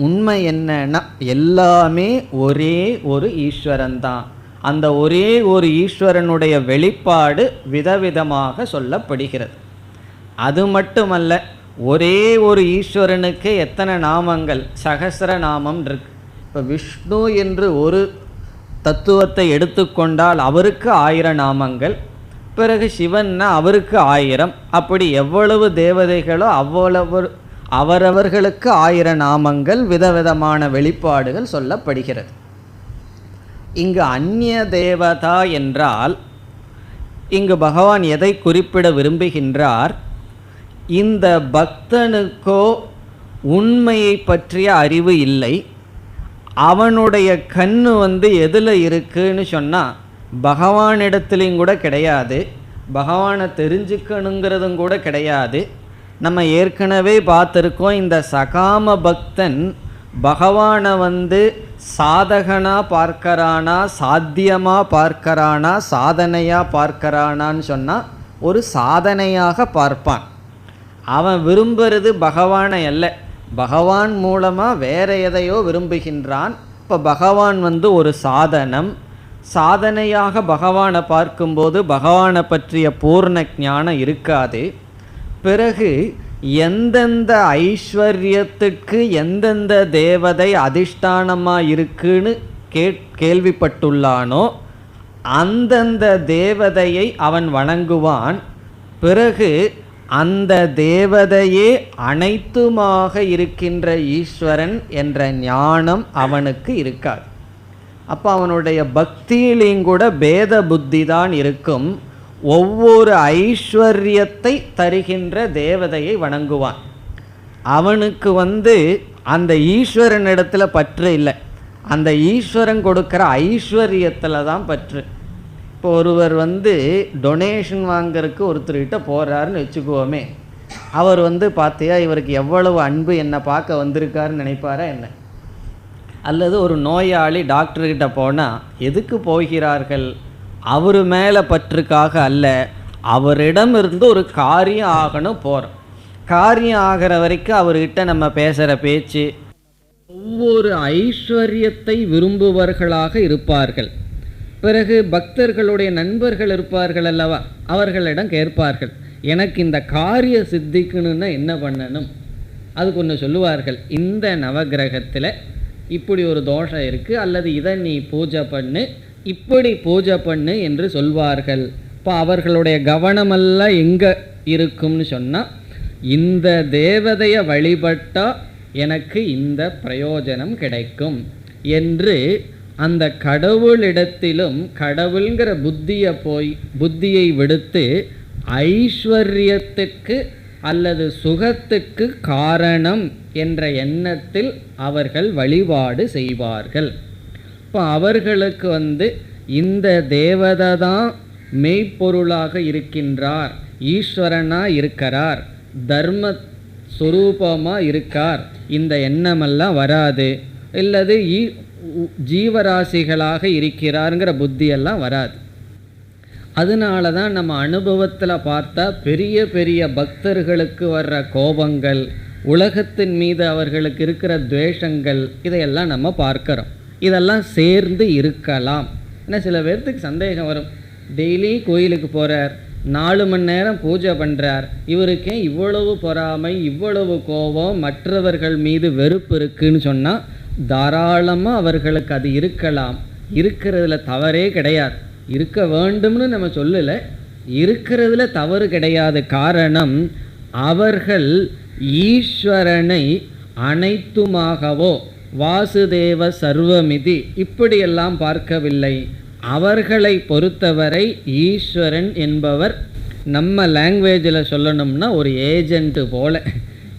உண்மை என்னன்னா எல்லாமே ஒரே ஒரு ஈஸ்வரன் தான். அந்த ஒரே ஒரு ஈஸ்வரனுடைய வெளிப்பாடு விதவிதமாக சொல்லப்படுகிறது. அது மட்டுமல்ல, ஒரே ஒரு ஈஸ்வரனுக்கு எத்தனை நாமங்கள், சகஸ்ர நாமம் இருக்கு. இப்போ விஷ்ணு என்று ஒரு தத்துவத்தை எடுத்துக்கொண்டால் அவருக்கு 1000 நாமங்கள், பிறகு சிவன்னா அவருக்கு 1000, அப்படி எவ்வளவு தேவதைகளோ அவ்வளவு அவரவர்களுக்கு 1000 நாமங்கள், விதவிதமான வெளிப்பாடுகள் சொல்லப்படுகிறது. இங்கு அந்நிய தேவதா என்றால் இங்கு பகவான் எதை குறிப்பிட விரும்புகின்றார், இந்த பக்தனுக்கோ உண்மையை பற்றிய அறிவு இல்லை. அவனுடைய கண்ணு எதில் இருக்குன்னு சொன்னால் பகவானிடத்துலையும் கூட கிடையாது, பகவானை தெரிஞ்சுக்கணுங்கிறதும் கூட கிடையாது. நம்ம ஏற்கனவே பார்த்துருக்கோம், இந்த சகாம பக்தன் பகவானை சாதகனாக பார்க்கறானா, சாத்தியமாக பார்க்கறானா, சாதனையாக பார்க்கறானான்னு சொன்னால் ஒரு சாதனையாக பார்ப்பான். அவன் விரும்புறது பகவானை அல்ல, பகவான் மூலமாக வேற எதையோ விரும்புகின்றான். இப்போ பகவான் ஒரு சாதனம், சாதனையாக பகவானை பார்க்கும்போது பகவானை பற்றிய பூர்ண ஞானம் இருக்காது. பிறகு எந்தெந்த ஐஸ்வர்யத்துக்கு எந்தெந்த தேவதை அதிஷ்டானமாக இருக்குன்னு கேள்விப்பட்டுள்ளானோ அந்தந்த தேவதையை அவன் வணங்குவான். பிறகு அந்த தேவதையே அனைத்துமாக இருக்கின்ற ஈஸ்வரன் என்ற ஞானம் அவனுக்கு இருக்காது. அப்போ அவனுடைய பக்தியிலையும் கூட பேத புத்தி தான் இருக்கும். ஒவ்வொரு ஐஸ்வர்யத்தை தருகின்ற தேவதையை வணங்குவான். அவனுக்கு அந்த ஈஸ்வரன் இடத்துல பற்று இல்லை, அந்த ஈஸ்வரன் கொடுக்கிற ஐஸ்வர்யத்தில் தான் பற்று. இப்போ ஒருவர் டொனேஷன் வாங்கிறதுக்கு ஒருத்தர்கிட்ட போகிறாருன்னு வச்சுக்குவோமே, அவர் பார்த்தியா இவருக்கு எவ்வளவு அன்பு என்னை பார்க்க வந்திருக்காருன்னு நினைப்பாரா என்ன? அல்லது ஒரு நோயாளி டாக்டர்கிட்ட போனால் எதுக்கு போகிறார்கள்? அவர் மேலே பற்றுக்காக அல்ல, அவரிடமிருந்து ஒரு காரியம் ஆகணும் போகிறோம். காரியம் ஆகிற வரைக்கும் அவர்கிட்ட நம்ம பேசுகிற பேச்சு ஒவ்வொரு ஐஸ்வர்யத்தை விரும்புவர்களாக இருப்பார்கள். பிறகு பக்தர்களுடைய நண்பர்கள் இருப்பார்கள் அல்லவா, அவர்களிடம் கேட்பார்கள், எனக்கு இந்த காரிய சித்திக்கணுன்னா என்ன பண்ணணும்? அதுக்கு ஒன்று சொல்லுவார்கள், இந்த நவகிரகத்தில் இப்படி ஒரு தோஷம் இருக்குது, அல்லது இதை நீ பூஜை பண்ணு, இப்படி பூஜை பண்ணு என்று சொல்வார்கள். இப்போ அவர்களுடைய கவனமெல்லாம் எங்கே இருக்கும்னு சொன்னால், இந்த தேவதையை வழிபட்டால் எனக்கு இந்த பிரயோஜனம் கிடைக்கும் என்று அந்த கடவுளிடத்திலும் கடவுள்கிற புத்தியை விடுத்து ஐஸ்வர்யத்துக்கு அல்லது சுகத்துக்கு காரணம் என்ற எண்ணத்தில் அவர்கள் வழிபாடு செய்வார்கள். இப்போ அவர்களுக்கு இந்த தேவதை தான் மெய்ப்பொருளாக இருக்கின்றார், ஈஸ்வரனாக இருக்கிறார், தர்ம ஸ்வரூபமாக இருக்கார், இந்த எண்ணமெல்லாம் வராது. இல்லது ஜீவராசிகளாக இருக்கிறாருங்கிற புத்தியெல்லாம் வராது. அதனால தான் நம்ம அனுபவத்தில் பார்த்தா பெரிய பெரிய பக்தர்களுக்கு வர்ற கோபங்கள், உலகத்தின் மீது அவர்களுக்கு இருக்கிற துவேஷங்கள், இதையெல்லாம் நம்ம பார்க்குறோம். இதெல்லாம் சேர்ந்து இருக்கலாம். ஏன்னா சில பேர்த்துக்கு சந்தேகம் வரும், டெய்லி கோயிலுக்கு போகிறார், 4 மணி நேரம் பூஜை பண்ணுறார், இவருக்கே இவ்வளவு பொறாமை, இவ்வளவு கோபம், மற்றவர்கள் மீது வெறுப்பு இருக்குன்னு சொன்னால் தாராளமாக அவர்களுக்கு அது இருக்கலாம். இருக்கிறதுல தவறே கிடையாது, இருக்க வேண்டும்னு நம்ம சொல்லலை, இருக்கிறதுல தவறு கிடையாது. காரணம், அவர்கள் ஈஸ்வரனை அனைத்துமாகவோ வாசுதேவ சர்வமிதி இப்படியெல்லாம் பார்க்கவில்லை. அவர்களை பொறுத்தவரை ஈஸ்வரன் என்பவர் நம்ம லாங்குவேஜில் சொல்லணும்னா ஒரு ஏஜென்ட்டு போல.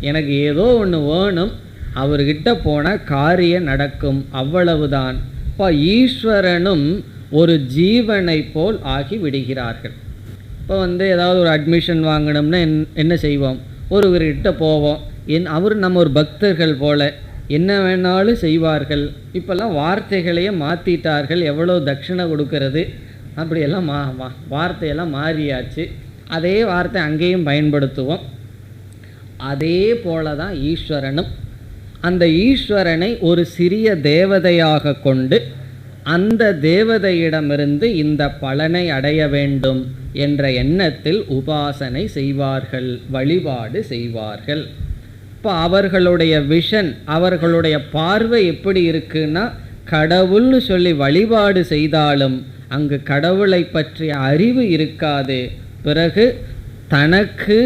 எனக்கு ஏதோ ஒன்று வேணும், அவர்கிட்ட போனால் காரியம் நடக்கும், அவ்வளவுதான். இப்போ ஈஸ்வரனும் ஒரு ஜீவனை போல் ஆகி விடுகிறார்கள். இப்போ ஏதாவது ஒரு அட்மிஷன் வாங்கணும்னா என்ன செய்வோம்? ஒருவர்கிட்ட போவோம், அவர் நம்ம ஒரு பக்தர்கள் போல என்ன வேணாலும் செய்வார்கள். இப்போல்லாம் வார்த்தைகளையே மாற்றிட்டார்கள், எவ்வளோ தட்சிணை கொடுக்கறது அப்படியெல்லாம் வார்த்தையெல்லாம் மாறியாச்சு. அதே வார்த்தை அங்கேயும் பயன்படுத்துவோம். அதே போல தான் ஈஸ்வரனும். அந்த ஈஸ்வரனை ஒரு சிறிய தேவதையாக கொண்டு அந்த தேவதையிடமிருந்து இந்த பலனை அடைய வேண்டும் என்ற எண்ணத்தில் உபாசனை செய்வார்கள், வழிபாடு செய்வார்கள். இப்போ அவர்களுடைய விஷன், அவர்களுடைய பார்வை எப்படி இருக்குன்னா, கடவுள்னு சொல்லி வழிபாடு செய்தாலும் அங்கு கடவுளை பற்றிய அறிவு இருக்காது. பிறகு தனக்கு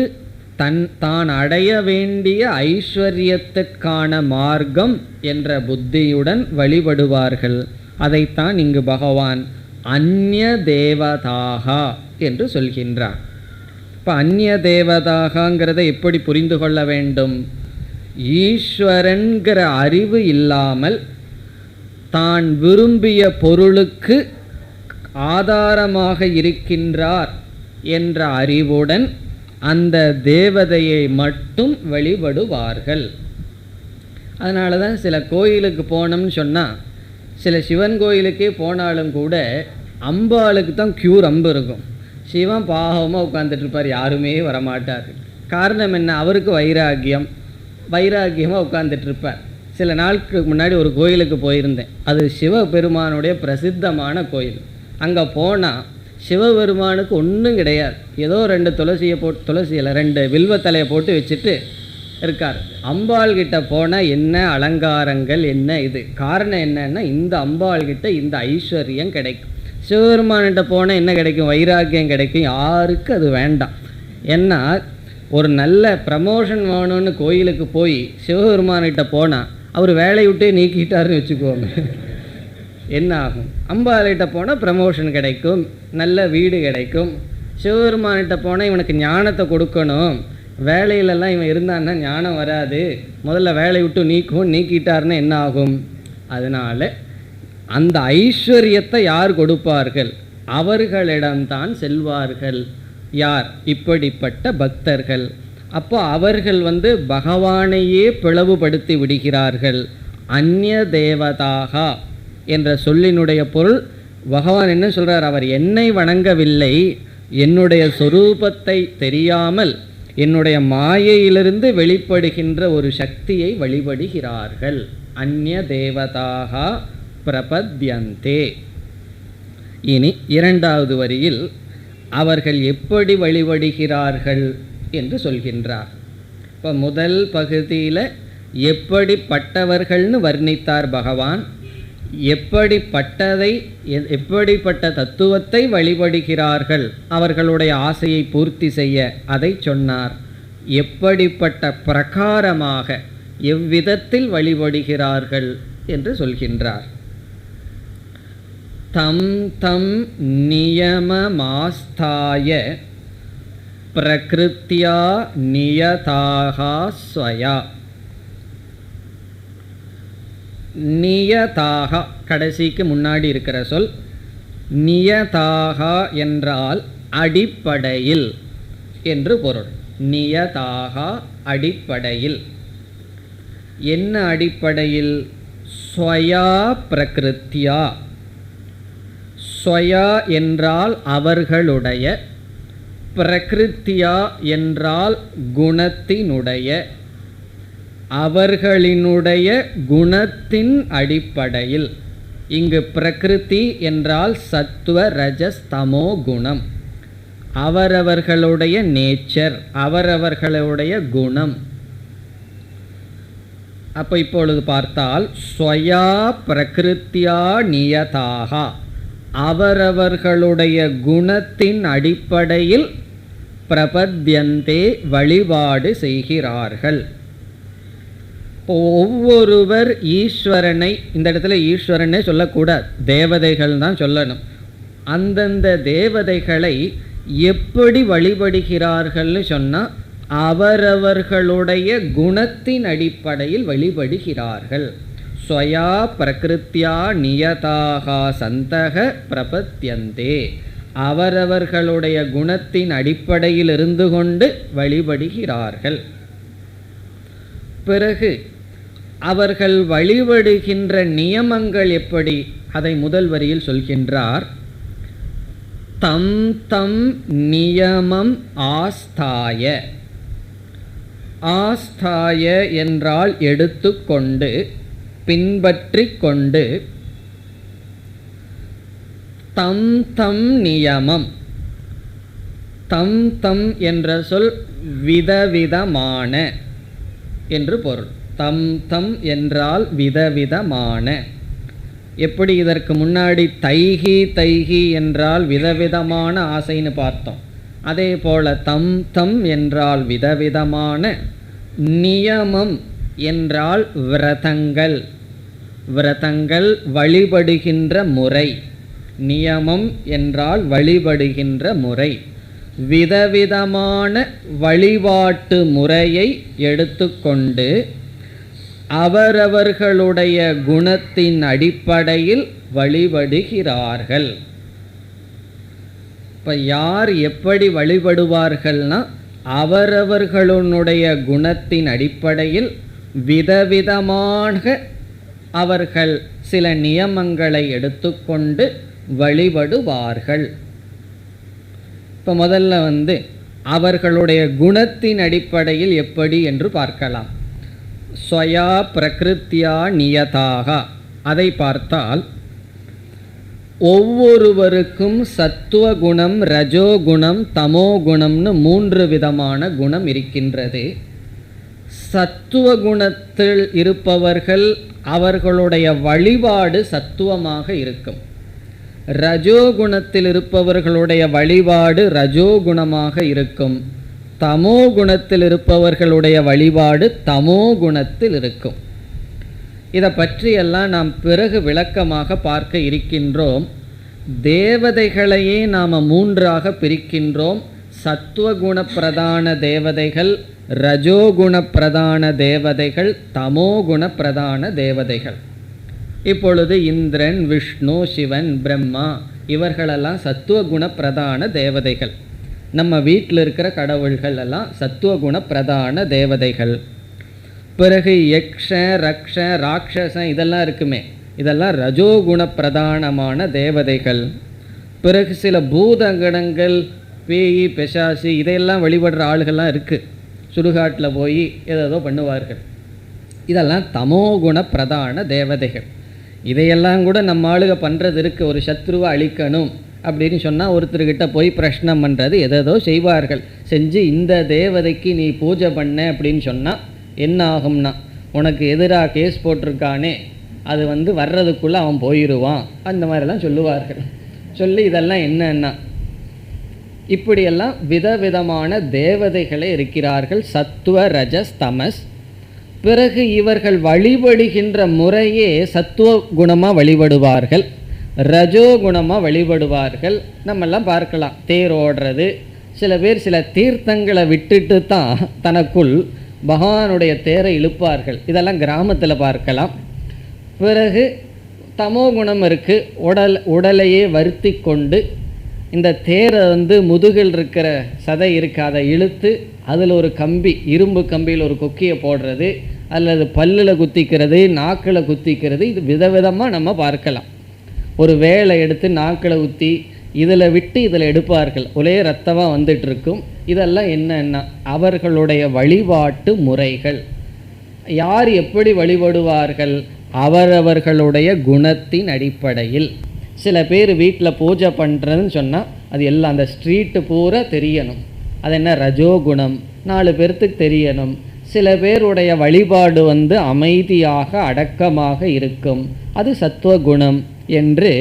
தான் அடைய வேண்டிய ஐஸ்வர்யத்திற்கான மார்க்கம் என்ற புத்தியுடன் வழிபடுவார்கள். அதைத்தான் இங்கு பகவான் அந்நிய தேவதாகா என்று சொல்கின்றார். இப்போ அந்நிய தேவதாகங்கிறத எப்படி புரிந்து கொள்ள வேண்டும்? ஈஸ்வரன்கிற அறிவு இல்லாமல் தான் விரும்பிய பொருளுக்கு ஆதாரமாக இருக்கின்றார் என்ற அறிவுடன் அந்த தேவதையை மட்டும் வழிபடுவார்கள். அதனால தான் சில கோயிலுக்கு போனோம்னு சொன்னால், சில சிவன் கோயிலுக்கே போனாலும் கூட அம்பாளுக்கு தான் க்யூர் அம்பு இருக்கும். சிவன் பாகமாக உட்காந்துட்ருப்பார், யாருமே வரமாட்டார். காரணம் என்ன? அவருக்கு வைராக்கியமாக உட்காந்துட்ருப்பார். சில நாட்களுக்கு முன்னாடி ஒரு கோயிலுக்கு போயிருந்தேன். அது சிவபெருமானுடைய பிரசித்தமான கோயில். அங்கே போனால் சிவபெருமானுக்கு ஒன்றும் கிடையாது. ஏதோ 2 துளசியில் 2 வில்வத்தலையை போட்டு வச்சுட்டு இருக்கார். அம்பாள்கிட்ட போனால் என்ன அலங்காரங்கள், என்ன இது காரணம் என்னன்னா, இந்த அம்பாள்கிட்ட இந்த ஐஸ்வர்யம் கிடைக்கும். சிவபெருமான்கிட்ட போனால் என்ன கிடைக்கும்? வைராக்கியம் கிடைக்கும். யாருக்கு அது வேண்டாம். ஏன்னா ஒரு நல்ல ப்ரமோஷன் வேணும்னு கோயிலுக்கு போய் சிவபெருமான்கிட்ட போனால் அவர் வேலையை விட்டே நீக்கிட்டாருன்னு வச்சுக்கோங்க, என்ன ஆகும்? அம்பாள்கிட்ட போனால் ப்ரமோஷன் கிடைக்கும், நல்ல வீடு கிடைக்கும். சிவபெருமான்கிட்ட போனால் இவனுக்கு ஞானத்தை கொடுக்கணும், வேலையிலெல்லாம் இவன் இருந்தான்னா ஞானம் வராது, முதல்ல வேலையை விட்டு நீக்கிட்டாருன்னா என்ன ஆகும்? அதனால் அந்த ஐஸ்வர்யத்தை யார் கொடுப்பார்கள்? அவர்களிடம்தான் செல்வார்கள். யார்? இப்படிப்பட்ட பக்தர்கள். அப்போ அவர்கள் பகவானையே பிளவுபடுத்தி விடுகிறார்கள். அந்நிய தேவதாக என்ற சொல்லினுடைய பொருள், பகவான் என்ன சொல்றார்? அவர் என்னை வணங்கவில்லை, என்னுடைய சொரூபத்தை தெரியாமல் என்னுடைய மாயையிலிருந்து வெளிப்படுகின்ற ஒரு சக்தியை வழிபடுகிறார்கள். அந்நிய தேவதாக பிரபத்யந்தே. இனி இரண்டாவது வரியில் அவர்கள் எப்படி வழிபடுகிறார்கள் என்று சொல்கின்றார். இப்போ முதல் பகுதியில் எப்படிப்பட்டவர்கள்னு வர்ணித்தார் பகவான். எப்படிப்பட்ட தத்துவத்தை வழிபடுகிறார்கள், அவர்களுடைய ஆசையை பூர்த்தி செய்ய, அதை சொன்னார். எப்படிப்பட்ட பிரகாரமாக, எவ்விதத்தில் வழிபடுகிறார்கள் என்று சொல்கின்றார். தம் தம் நியமமாஸ்தாய பிரகிருத்யா நியதாகா ஸ்வயா. நியதாக கடைசிக்கு முன்னாடி இருக்கிற சொல். நியதாக என்றால் அடிப்படையில் என்று பொருள். நியதாக அடிப்படையில். என்ன அடிப்படையில்? ஸ்வயா பிரகிருத்யா. ஸ்வயா என்றால் அவர்களுடைய, பிரகிருத்தியா என்றால் குணத்தினுடைய, அவர்களினுடைய குணத்தின் அடிப்படையில். இங்கு பிரகிருதி என்றால் சத்துவ ரஜஸ் தமோ குணம், அவரவர்களுடைய நேச்சர், அவரவர்களுடைய குணம். அப்போ இப்பொழுது பார்த்தால் ஸ்வயா பிரகிருத்தியா நியதாக, அவரவர்களுடைய குணத்தின் அடிப்படையில் பிரபத்யந்தே வழிபாடு செய்கிறார்கள். இப்போ ஒவ்வொருவர் ஈஸ்வரனை, இந்த இடத்துல ஈஸ்வரனே சொல்லக்கூடாது, தேவதைகள் தான் சொல்லணும். அந்தந்த தேவதைகளை எப்படி வழிபடுகிறார்கள்னு சொன்னால் அவரவர்களுடைய குணத்தின் அடிப்படையில் வழிபடுகிறார்கள். ஸ்வயா பிரகிருத்யா நியதாக சந்தக பிரபத்யந்தே, அவரவர்களுடைய குணத்தின் அடிப்படையில் இருந்து கொண்டு வழிபடுகிறார்கள். பிறகு அவர்கள் வழிபடுகின்ற நியமங்கள் எப்படி, அதை முதல் வரியில் சொல்கின்றார். தம் தம் நியமம் ஆஸ்தாய. ஆஸ்தாய என்றால் எடுத்துக்கொண்டு, பின்பற்றி கொண்டு. தம் தம் நியமம். தம் தம் என்ற சொல் விதவிதமான என்று பொருள். தம் தம் என்றால் விதவிதமான. எப்படி இதற்கு முன்னாடி தைஹி தைஹி என்றால் விதவிதமான ஆசைன்னு பார்த்தோம். அதே போல தம் தம் என்றால் விதவிதமான. நியமம் என்றால் விரதங்கள், விரதங்கள் வழிபடுகின்ற முறை. நியமம் என்றால் வழிபடுகின்ற முறை. விதவிதமான வழிபாட்டு முறையை எடுத்துக்கொண்டு அவரவர்களுடைய குணத்தின் அடிப்படையில் வழிபடுகிறார்கள். இப்போ யார் எப்படி வழிபடுவார்கள்னா அவரவர்களுடைய குணத்தின் அடிப்படையில் விதவிதமாக அவர்கள் சில நியமங்களை எடுத்துக்கொண்டு வழிபடுவார்கள். இப்போ முதல்ல அவர்களுடைய குணத்தின் அடிப்படையில் எப்படி என்று பார்க்கலாம். ஸ்வயா பிரகிருத்யா நியதாக, அதை பார்த்தால் ஒவ்வொருவருக்கும் சத்துவ குணம், ரஜோகுணம், தமோ குணம்னு 3 விதமான குணம் இருக்கின்றது. சத்துவ குணத்தில் இருப்பவர்கள் அவர்களுடைய வழிபாடு சத்துவமாக இருக்கும். ரஜோகுணத்தில் இருப்பவர்களுடைய வழிபாடு ரஜோகுணமாக இருக்கும். தமோ குணத்தில் இருப்பவர்களுடைய வழிபாடு தமோ குணத்தில் இருக்கும். இதை பற்றியெல்லாம் நாம் பிறகு விளக்கமாக பார்க்க இருக்கின்றோம். தேவதைகளையே நாம் 3ஆக பிரிக்கின்றோம். சத்துவகுண பிரதான தேவதைகள், ரஜோகுண பிரதான தேவதைகள், தமோகுண பிரதான தேவதைகள். இப்பொழுது இந்திரன், விஷ்ணு, சிவன், பிரம்மா இவர்களெல்லாம் சத்துவகுண பிரதான தேவதைகள். நம்ம வீட்டில் இருக்கிற கடவுள்கள் எல்லாம் சத்துவகுண பிரதான தேவதைகள். பிறகு யக்ஷ ரக்ஷ ராட்சசன் இதெல்லாம் இருக்குமே, இதெல்லாம் ரஜோகுண பிரதானமான தேவதைகள். பிறகு சில பூதகணங்கள், பேய் பெசாசு இதையெல்லாம் வழிபடுற ஆளுகள்லாம் இருக்குது. சுடுகாட்டில் போய் ஏதோ பண்ணுவார்கள். இதெல்லாம் தமோகுண பிரதான தேவதைகள். இதையெல்லாம் கூட நம்ம ஆளுக பண்ணுறது இருக்குது. ஒரு சத்ருவை அழிக்கணும் அப்படின்னு சொன்னால் ஒருத்தர்கிட்ட போய் பிரச்சனை பண்ணுறது, ஏதோ செய்வார்கள். செஞ்சு இந்த தேவதைக்கு நீ பூஜை பண்ண அப்படின்னு சொன்னால் என்ன ஆகும்னா, உனக்கு எதிராக கேஸ் போட்டிருக்கானே அது வர்றதுக்குள்ளே அவன் போயிடுவான், அந்த மாதிரிலாம் சொல்லுவார்கள். சொல்லி இதெல்லாம் என்னன்னா, இப்படியெல்லாம் விதவிதமான தேவதைகளே இருக்கிறார்கள், சத்துவ ரஜஸ் தமஸ். பிறகு இவர்கள் வழிபடுகின்ற முறையே சத்துவ குணமாக வழிபடுவார்கள், ரஜோகுணமாக வழிபடுவார்கள். நம்மெல்லாம் பார்க்கலாம், தேர் ஓடுறது, சில பேர் சில தீர்த்தங்களை விட்டுட்டு தான் தனக்குள் பகவானுடைய தேரை இழுப்பார்கள். இதெல்லாம் கிராமத்தில் பார்க்கலாம். பிறகு தமோ குணம் இருக்குது, உடலையே வருத்தி கொண்டு இந்த தேரை முதுகில் இருக்கிற சதை இருக்குது அதை இழுத்து அதில் ஒரு கம்பி, இரும்பு கம்பியில் ஒரு கொக்கியை போடுறது, அல்லது பல்லில் குத்திக்கிறது, நாக்கில் குத்திக்கிறது. இது விதவிதமாக நம்ம பார்க்கலாம். ஒரு வேலை எடுத்து நாக்கில் குத்தி இதில் விட்டு இதில் எடுப்பார்கள், ஒரே ரத்தமாக வந்துட்டுருக்கும். இதெல்லாம் என்னன்னா அவர்களுடைய வழிபாட்டு முறைகள். யார் எப்படி வழிபடுவார்கள்? அவரவர்களுடைய குணத்தின் அடிப்படையில். சில பேர் வீட்டில் பூஜை பண்ணுறதுன்னு சொன்னால் அது எல்லாம் அந்த ஸ்ட்ரீட்டு பூரா தெரியணும், அது என்ன ரஜோகுணம், 4 பேர்த்துக்கு தெரியணும். சில பேருடைய வழிபாடு அமைதியாக அடக்கமாக இருக்கும், அது சத்துவகுணம் என்று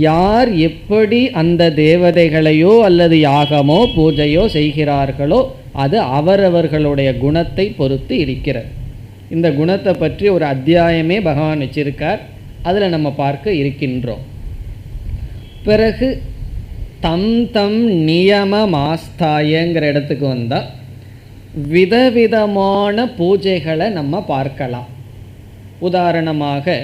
யார் எப்படி அந்த தேவதைகளையோ அல்லது யாகமோ பூஜையோ செய்கிறார்களோ அது அவரவர்களுடைய குணத்தை பொறுத்து இருக்கிறது. இந்த குணத்தை பற்றி ஒரு அத்தியாயமே பகவான் வச்சிருக்கார், அதில் நம்ம பார்க்க இருக்கின்றோம். பிறகு தம் தம் நியமமாஸ்தாயங்கிற இடத்துக்கு வந்தால் விதவிதமான பூஜைகளை நம்ம பார்க்கலாம். உதாரணமாக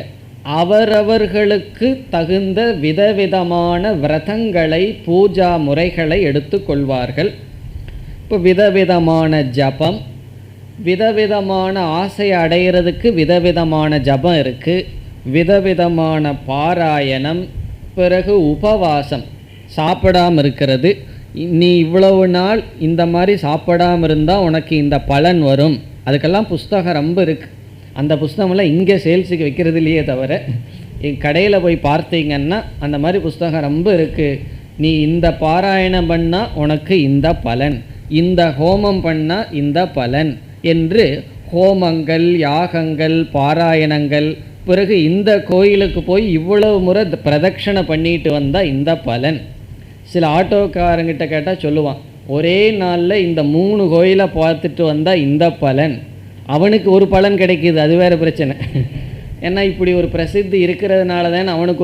அவரவர்களுக்கு தகுந்த விதவிதமான விரதங்களை பூஜா முறைகளை எடுத்துக்கொள்வார்கள். இப்போ விதவிதமான ஜபம், விதவிதமான ஆசை அடைகிறதுக்கு விதவிதமான ஜபம் இருக்குது, விதவிதமான பாராயணம், பிறகு உபவாசம், சாப்பிடாமல் இருக்கிறது. நீ இவ்வளவு நாள் இந்த மாதிரி சாப்பிடாமல் இருந்தால் உனக்கு இந்த பலன் வரும். அதுக்கெல்லாம் புஸ்தகம் ரொம்ப இருக்குது. அந்த புஸ்தகமெல்லாம் இங்கே சேல்ஸுக்கு வைக்கிறது இல்லையே தவிர, என் கடையில் போய் பார்த்தீங்கன்னா அந்த மாதிரி புஸ்தகம் ரொம்ப இருக்குது. நீ இந்த பாராயணம் பண்ணால் உனக்கு இந்த பலன், இந்த ஹோமம் பண்ணால் இந்த பலன் என்று ஹோமங்கள், யாகங்கள், பாராயணங்கள். பிறகு இந்த கோயிலுக்கு போய் இவ்வளவு முறை பிரதட்சணை பண்ணிட்டு வந்தால் இந்த பலன். சில ஆட்டோக்காரங்கிட்ட கேட்டால் சொல்லுவான், ஒரே நாளில் இந்த 3 கோயிலை பார்த்துட்டு வந்தால் இந்த பலன். அவனுக்கு ஒரு பலன் கிடைக்கிது, அது வேறு பிரச்சனை. ஏன்னா இப்படி ஒரு பிரசித்தி இருக்கிறதுனால தான் அவனுக்கு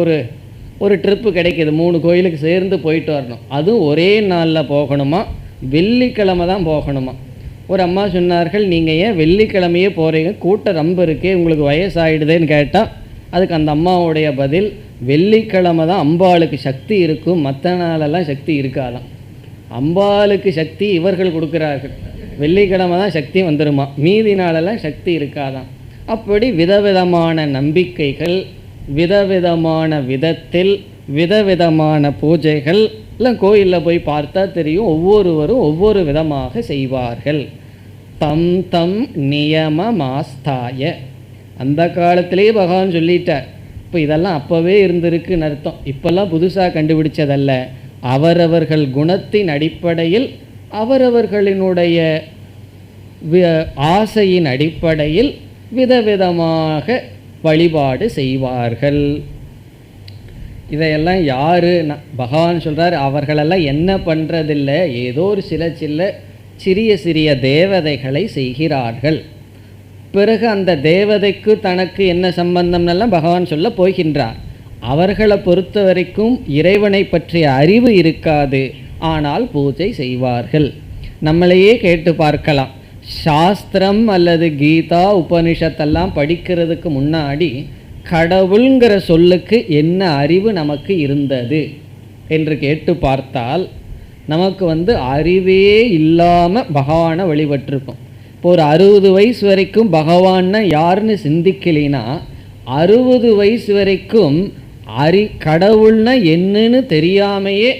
ஒரு ட்ரிப்பு கிடைக்கிது, 3 கோயிலுக்கு சேர்ந்து போயிட்டு வரணும். அதுவும் ஒரே நாளில் போகணுமா, வெள்ளிக்கிழமை தான் போகணுமா. ஒரு அம்மா சொன்னார்கள், நீங்கள் ஏன் வெள்ளிக்கிழமையே போகிறீங்க, கூட்டம் ரொம்ப இருக்கே, உங்களுக்கு வயசாகிடுதேன்னு கேட்டால் அதுக்கு அந்த அம்மாவுடைய பதில், வெள்ளிக்கிழமை தான் அம்பாளுக்கு சக்தி இருக்கும், மற்ற நாளெல்லாம் சக்தி இருக்காதான். அம்பாளுக்கு சக்தி இவர்கள் கொடுக்குறார்கள், வெள்ளிக்கிழமை தான் சக்தி வந்துடுமா, மீதி நாளெல்லாம் சக்தி இருக்காதான். அப்படி விதவிதமான நம்பிக்கைகள், விதவிதமான விதத்தில் விதவிதமான பூஜைகள் எல்லாம் கோயிலில் போய் பார்த்தா தெரியும். ஒவ்வொருவரும் ஒவ்வொரு விதமாக செய்வார்கள். தம் தம் நியமமாஸ்தாய. அந்த காலத்திலேயே பகவான் சொல்லிட்டார். இப்போ இதெல்லாம் அப்போவே இருந்திருக்குன்னு அர்த்தம், இப்போல்லாம் புதுசாக கண்டுபிடிச்சதல்ல. அவரவர்கள் குணத்தின் அடிப்படையில், அவரவர்களினுடைய ஆசையின் அடிப்படையில் விதவிதமாக வழிபாடு செய்வார்கள். இதையெல்லாம் யார் பகவான் சொல்கிறார், அவர்களெல்லாம் என்ன பண்ணுறதில்லை, ஏதோ ஒரு சிறிய சிறிய தேவதைகளை செய்கிறார்கள். பிறகு அந்த தேவதைக்கு தனக்கு என்ன சம்பந்தம்னெல்லாம் பகவான் சொல்ல போகின்றார். அவர்களை பொறுத்த வரைக்கும் இறைவனை பற்றிய அறிவு இருக்காது, ஆனால் பூஜை செய்வார்கள். நம்மளையே கேட்டு பார்க்கலாம், சாஸ்திரம் அல்லது கீதா உபனிஷத்தெல்லாம் படிக்கிறதுக்கு முன்னாடி கடவுள்ங்கிற சொல்லுக்கு என்ன அறிவு நமக்கு இருந்தது என்று கேட்டு பார்த்தால் நமக்கு அறிவே இல்லாமல் பகவானை வழிபட்டிருப்போம். இப்போ ஒரு 60 வயசு வரைக்கும் பகவானை யாருன்னு சிந்திக்கலினா 60 வயசு வரைக்கும் கடவுள்னா என்னன்னு தெரியாமையே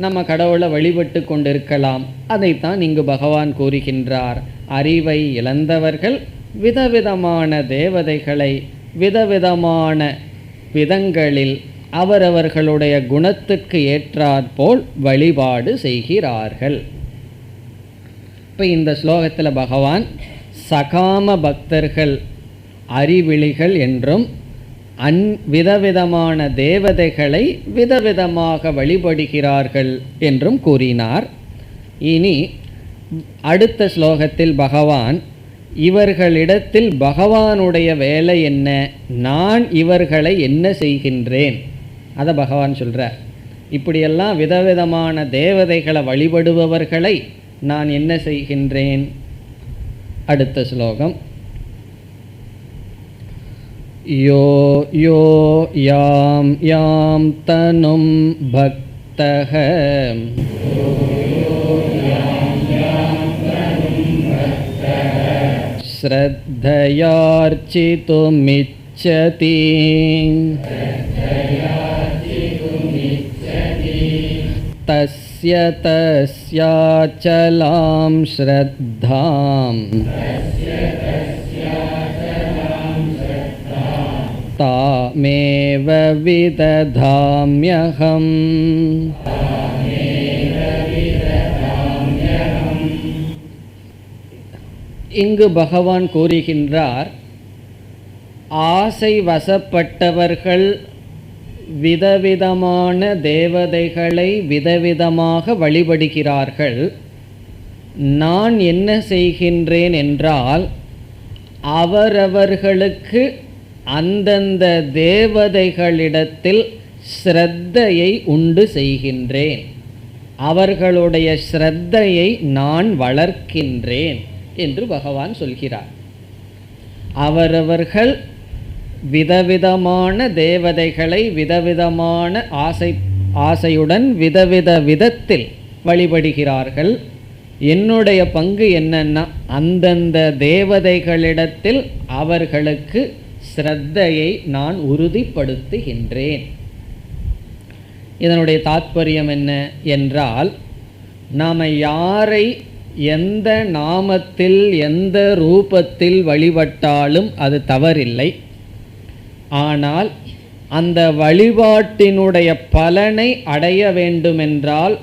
நம்ம கடவுளை வழிபட்டு கொண்டிருக்கலாம். அதைத்தான் இங்கு பகவான் கூறுகின்றார். அறிவை இழந்தவர்கள் விதவிதமான தேவதைகளை விதவிதமான விதங்களில் அவரவர்களுடைய குணத்துக்கு ஏற்றாற்போல் வழிபாடு செய்கிறார்கள். இப்போ இந்த ஸ்லோகத்தில் பகவான் சகாம பக்தர்கள் அறிவிழிகள் என்றும் விதவிதமான தேவதைகளை விதவிதமாக வழிபடுகிறார்கள் என்றும் கூறினார். இனி அடுத்த ஸ்லோகத்தில் பகவான் இவர்களிடத்தில் பகவானுடைய வேலை என்ன, நான் இவர்களை என்ன செய்கின்றேன் அதை பகவான் சொல்கிறார். இப்படியெல்லாம் விதவிதமான தேவதைகளை வழிபடுபவர்களை நான் என்ன செய்கின்றேன். அடுத்த ஸ்லோகம். யோ யோ யாம் யாம் தனும் பக்தஹ ஸ்ரத்தயார்ச்சிதுமிச்சதி தஸ்ய தஸ்யாச்சலாம் ஸ்ரத்தாம் தாமேவ விததாம்யஹம். இங்கு பகவான் கூறுகின்றார், ஆசை வசப்பட்டவர்கள் விதவிதமான தேவதைகளை விதவிதமாக வழிபடுகிறார்கள். நான் என்ன செய்கின்றேன் என்றால் அவரவர்களுக்கு அந்தந்த தேவதைகளிடத்தில் ஸ்ரத்தையை உண்டு செய்கின்றேன். அவர்களுடைய ஸ்ரத்தையை நான் வளர்க்கின்றேன் என்று பகவான் சொல்கிறார். அவரவர்கள் விதவிதமான தேவதைகளை விதவிதமான ஆசையுடன் விதவித விதத்தில் வழிபடுகிறார்கள். என்னுடைய பங்கு என்னன்னா அந்தந்த தேவதைகளிடத்தில் அவர்களுக்கு ஸ்ரத்தையை நான் உறுதிப்படுத்துகின்றேன். இதனுடைய தாத்பரியம் என்ன என்றால், நாம் யாரை எந்த நாமத்தில் எந்த ரூபத்தில் வழிபட்டாலும் அது தவறில்லை. ஆனால் அந்த வழிபாட்டினுடைய பலனை அடைய வேண்டுமென்றால்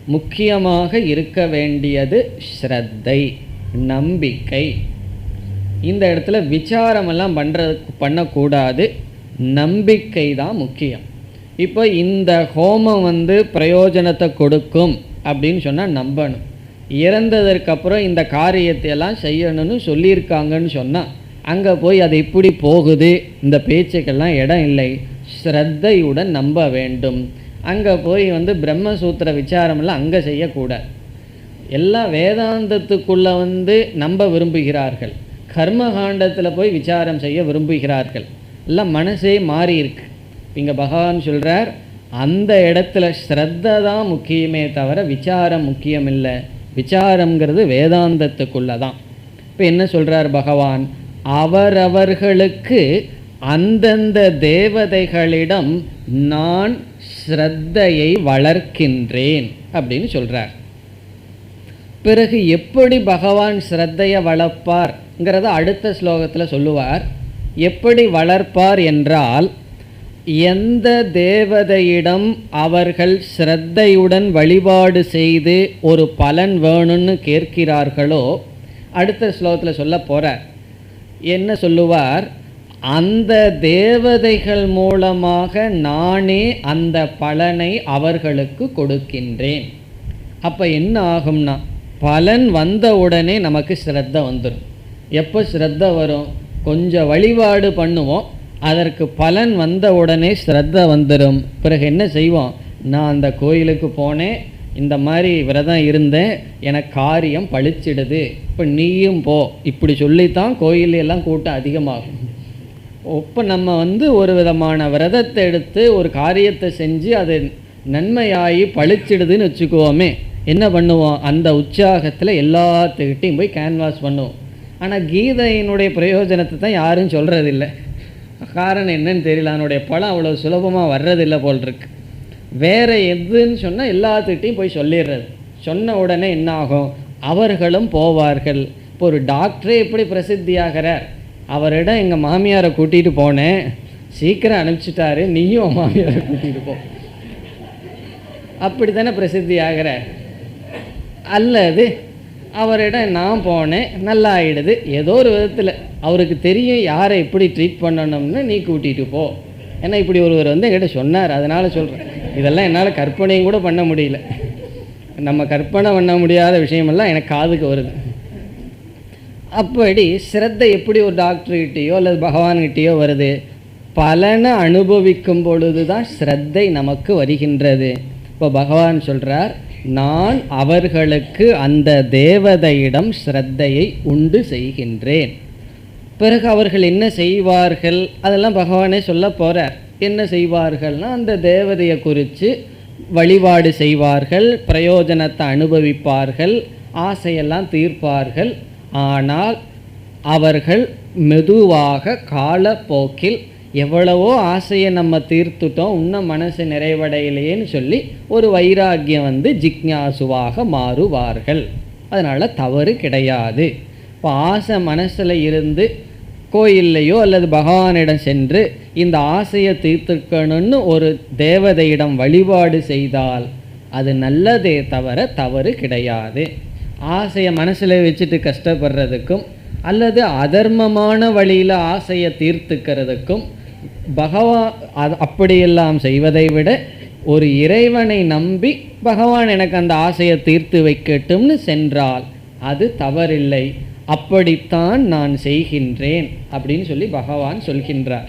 முக்கியமாக இருக்க வேண்டியது ஸ்ரத்தை, நம்பிக்கை. இந்த இடத்துல விசாரமெல்லாம் பண்ணக்கூடாது, நம்பிக்கை தான் முக்கியம். இப்போ இந்த ஹோமம் பிரயோஜனத்தை கொடுக்கும் அப்படின்னு சொன்னால் நம்பணும். இறந்ததற்கப்புறம் இந்த காரியத்தை எல்லாம் செய்யணும்னு சொல்லியிருக்காங்கன்னு சொன்னால் அங்கே போய் அது இப்படி போகுது, இந்த பேச்சுக்கெல்லாம் இடம் இல்லை. ஸ்ரத்தையுடன் நம்ப வேண்டும். அங்கே போய் பிரம்மசூத்திர விசாரமெல்லாம் அங்கே செய்யக்கூடாது. எல்லாம் வேதாந்தத்துக்குள்ளே நம்ப விரும்புகிறார்கள். கர்மகாண்டத்தில் போய் விசாரம் செய்ய விரும்புகிறார்கள். எல்லாம் மனசே மாறி இருக்கு. இங்கே பகவான் சொல்கிறார், அந்த இடத்துல ஸ்ரத்தை தான் முக்கியமே தவிர விசாரம் முக்கியம் இல்லை. விசாரங்கிறது வேதாந்தத்துக்குள்ளே தான். இப்போ என்ன சொல்கிறார் பகவான், அவரவர்களுக்கு அந்தந்த தேவதைகளிடம் நான் ஸ்ரத்தையை வளர்க்கின்றேன் அப்படின்னு சொல்கிறார். பிறகு எப்படி பகவான் ஸ்ரத்தையை வளர்ப்பார்ங்கிறத அடுத்த ஸ்லோகத்தில் சொல்லுவார். எப்படி வளர்ப்பார் என்றால், எந்த தேவதையிடம் அவர்கள் ஸ்ரத்தையுடன் வழிபாடு செய்து ஒரு பலன் வேணும்னு கேட்கிறார்களோ அடுத்த ஸ்லோகத்தில் சொல்ல போகிறார். என்ன சொல்லுவார், அந்த தேவதைகள் மூலமாக நானே அந்த பலனை அவர்களுக்கு கொடுக்கின்றேன். அப்போ என்ன ஆகும்னா, பலன் வந்த உடனே நமக்கு ஸ்ரத்தை வந்துடும். எப்போ ஸ்ரத்தை வரும், கொஞ்சம் வழிபாடு பண்ணுவோம், அதற்கு பலன் வந்த உடனே ஸ்ரத்தை வந்துடும். பிறகு என்ன செய்வோம், நான் அந்த கோயிலுக்கு போனேன், இந்த மாதிரி விரதம் இருந்தேன், எனக்கு காரியம் பழிச்சிடுது, இப்போ நீயும் போ, இப்படி சொல்லித்தான் கோயிலெல்லாம் கூட்டம் அதிகமாகும். இப்போ நம்ம ஒரு விதமான விரதத்தை எடுத்து ஒரு காரியத்தை செஞ்சு அது நன்மையாகி பழிச்சிடுதுன்னு வச்சுக்குவோமே, என்ன பண்ணுவோம், அந்த உற்சாகத்தில் எல்லாத்துக்கிட்டையும் போய் கேன்வாஸ் பண்ணுவோம். ஆனால் கீதையினுடைய பிரயோஜனத்தை தான் யாரும் சொல்கிறதில்லை. காரணம் என்னன்னு தெரியல, அதனுடைய பலம் அவ்வளோ சுலபமாக வர்றதில்லை போல் இருக்கு. வேறு எதுன்னு சொன்னால் எல்லாத்துக்கிட்டையும் போய் சொல்லிடுறது. சொன்ன உடனே என்ன ஆகும், அவர்களும் போவார்கள். இப்போ ஒரு டாக்டரே எப்படி பிரசித்தியாகிறார், அவரிடம் எங்கள் மாமியாரை கூட்டிகிட்டு போனேன், சீக்கிரம் அனுப்பிச்சிட்டாரு, நீயும் மாமியாரை கூட்டிகிட்டு போ, அப்படி தானே பிரசித்தி ஆகிற. அல்லது அவரிடம் நான் போனேன், நல்லா ஆகிடுது, ஏதோ ஒரு விதத்தில் அவருக்கு தெரியும் யாரை எப்படி ட்ரீட் பண்ணணும்னு, நீ கூட்டிகிட்டு போ. ஏன்னா இப்படி ஒருவர் என்கிட்ட சொன்னார், அதனால் சொல்கிறேன். இதெல்லாம் என்னால் கற்பனையும் கூட பண்ண முடியல. நம்ம கற்பனை பண்ண முடியாத விஷயமெல்லாம் எனக்கு காதுக்கு வருது. அப்படி ஸ்ரத்தை எப்படி ஒரு டாக்டர்கிட்டையோ அல்லது பகவான்கிட்டையோ வருது, பலனை அனுபவிக்கும் பொழுது தான் ஸ்ரத்தை நமக்கு வருகின்றது. இப்போ பகவான் சொல்கிறார், நான் அவர்களுக்கு அந்த தேவதையிடம் ஸ்ரத்தையை உண்டு செய்கின்றேன். பிறகு அவர்கள் என்ன செய்வார்கள், அதெல்லாம் பகவானே சொல்ல போகிறார். என்ன செய்வார்கள்னா, அந்த தேவதையை குறித்து வழிபாடு செய்வார்கள், பிரயோஜனத்தை அனுபவிப்பார்கள், ஆசையெல்லாம் தீர்ப்பார்கள். ஆனால் அவர்கள் மெதுவாக காலப்போக்கில் எவ்வளவோ ஆசையை நம்ம தீர்த்துட்டோம், இன்னும் மனசு நிறைவடையிலேன்னு சொல்லி ஒரு வைராக்கியம் ஜிக்ஞாசுவாக மாறுவார்கள். அதனால் தவறு கிடையாது. இப்போ ஆசை மனசில் இருந்து கோயில்லையோ அல்லது பகவானிடம் சென்று இந்த ஆசையை தீர்த்துக்கணும்னு ஒரு தேவதையிடம் வழிபாடு செய்தால் அது நல்லதே தவிர தவறு கிடையாது. ஆசையை மனசில் வச்சுட்டு கஷ்டப்படுறதுக்கும் அல்லது அதர்மமான வழியில் ஆசையை தீர்த்துக்கிறதுக்கும் பகவான் அப்படியெல்லாம் செய்வதை விட ஒரு இறைவனை நம்பி பகவான் எனக்கு அந்த ஆசையை தீர்த்து வைக்கட்டும்னு சென்றால் அது தவறில்லை. அப்படித்தான் நான் செய்கின்றேன் அப்படின்னு சொல்லி பகவான் சொல்கின்றார்.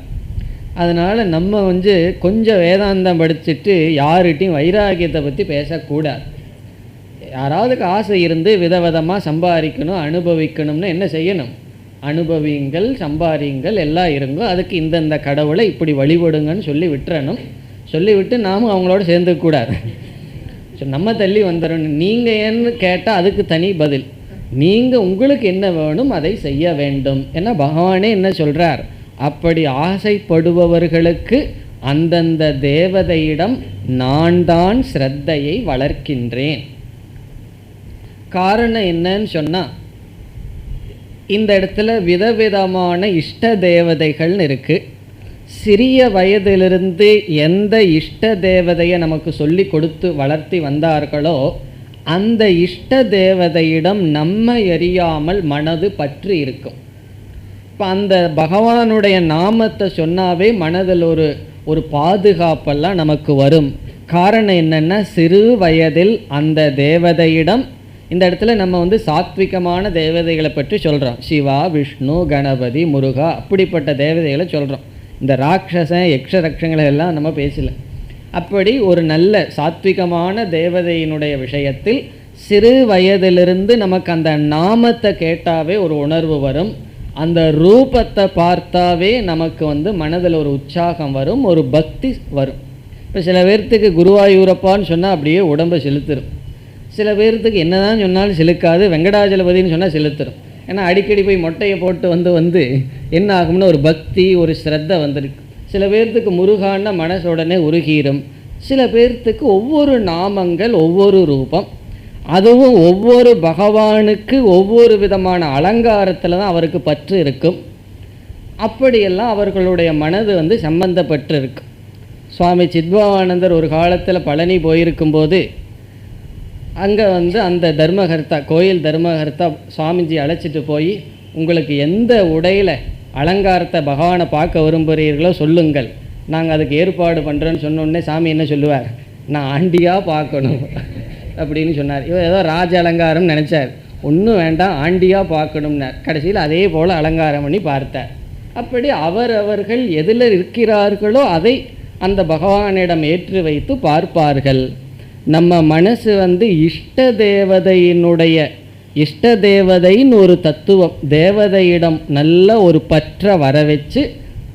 அதனால் நம்ம கொஞ்சம் வேதாந்தம் படிச்சுட்டு யார்கிட்டையும் வைராகியத்தை பற்றி பேசக்கூடாது. யாராவதுக்கு ஆசை இருந்து விதவிதமாக சம்பாதிக்கணும் அனுபவிக்கணும்னு என்ன செய்யணும், அனுபவியுங்கள், சம்பாதியுங்கள், எல்லாம் இருங்கோ, அதுக்கு இந்தந்த கடவுளை இப்படி வழிபடுங்கன்னு சொல்லி விட்டுறணும். சொல்லிவிட்டு நாமும் அவங்களோட சேர்ந்துக்கூடாது. ஸோ நம்ம தள்ளி வந்துடணும். நீங்கள் ஏன்னு கேட்டால் அதுக்கு தனி பதில். நீங்கள் உங்களுக்கு என்ன வேணும் அதை செய்ய வேண்டும். ஏன்னா பகவானே என்ன சொல்கிறார், அப்படி ஆசைப்படுபவர்களுக்கு அந்தந்த தேவதையிடம் நான் தான் ஸ்ரத்தையை வளர்க்கின்றேன். காரணம் என்னன்னு சொன்னால், இந்த இடத்துல விதவிதமான இஷ்ட தேவதைகள்னு இருக்குது. சிறிய வயதிலிருந்து எந்த இஷ்ட தேவதையை நமக்கு சொல்லி கொடுத்து வளர்த்தி வந்தார்களோ அந்த இஷ்ட தேவதையிடம் நம்ம எறியாமல் மனது பற்று இருக்கும். இப்போ அந்த பகவானுடைய நாமத்தை சொன்னாவே மனதில் ஒரு பாதுகாப்பெல்லாம் நமக்கு வரும். காரணம் என்னென்னா, சிறு வயதில் அந்த தேவதையிடம், இந்த இடத்துல நம்ம சாத்விகமான தேவதைகளை பற்றி சொல்கிறோம். சிவா, விஷ்ணு, கணபதி, முருகா, அப்படிப்பட்ட தேவதைகளை சொல்கிறோம். இந்த ராட்சசன் யக்ஷரக்ஷங்களை எல்லாம் நம்ம பேசல. அப்படி ஒரு நல்ல சாத்விகமான தேவதையினுடைய விஷயத்தில் சிறு வயதிலிருந்து நமக்கு அந்த நாமத்தை கேட்டாவே ஒரு உணர்வு வரும். அந்த ரூபத்தை பார்த்தாவே நமக்கு மனதில் ஒரு உற்சாகம் வரும், ஒரு பக்தி வரும். இப்போ சில பேர்த்துக்கு குருவாயூரப்பான்னு சொன்னால் அப்படியே உடம்பை செலுத்திடும். சில பேர்த்துக்கு என்ன தான் சொன்னாலும் செலுக்காது, வெங்கடாஜலபதினு சொன்னால் செலுத்துரும். ஏன்னா அடிக்கடி போய் மொட்டையை போட்டு என்ன ஆகும்னா ஒரு பக்தி, ஒரு ஸ்ரத்தை வந்துருக்கு. சில பேர்த்துக்கு முருகான மனசு உடனே உருகிரும். சில பேர்த்துக்கு ஒவ்வொரு நாமங்கள், ஒவ்வொரு ரூபம், அதுவும் ஒவ்வொரு பகவானுக்கு ஒவ்வொரு விதமான அலங்காரத்தில் தான் அவருக்கு பற்று இருக்கும். அப்படியெல்லாம் அவர்களுடைய மனது சம்பந்தப்பட்டு இருக்கு. சுவாமி சித்பவானந்தர் ஒரு காலத்தில் பழனி போயிருக்கும்போது அங்கே அந்த தர்மகர்த்தா, கோயில் தர்மகர்த்தா சுவாமிஜி அழைச்சிட்டு போய், உங்களுக்கு எந்த உடையில் அலங்காரத்தை பகவானை பார்க்க விரும்புகிறீர்களோ சொல்லுங்கள், நாங்கள் அதுக்கு ஏற்பாடு பண்ணுறோன்னு சொன்னோடனே சாமி என்ன சொல்லுவார், நான் ஆண்டியாக பார்க்கணும் அப்படின்னு சொன்னார். இவர் ஏதோ ராஜ அலங்காரம் நினச்சார். ஒன்றும் வேண்டாம், ஆண்டியாக பார்க்கணும்னார். கடைசியில் அதே போல் அலங்காரம் பண்ணி பார்த்தார். அப்படி அவர்கள் எதில் இருக்கிறார்களோ அதை அந்த பகவானிடம் ஏற்றி வைத்து பார்ப்பார்கள். நம்ம மனசு இஷ்ட தேவதைன்னு ஒரு தத்துவம், தேவதையிடம் நல்ல ஒரு பற்ற வர வச்சு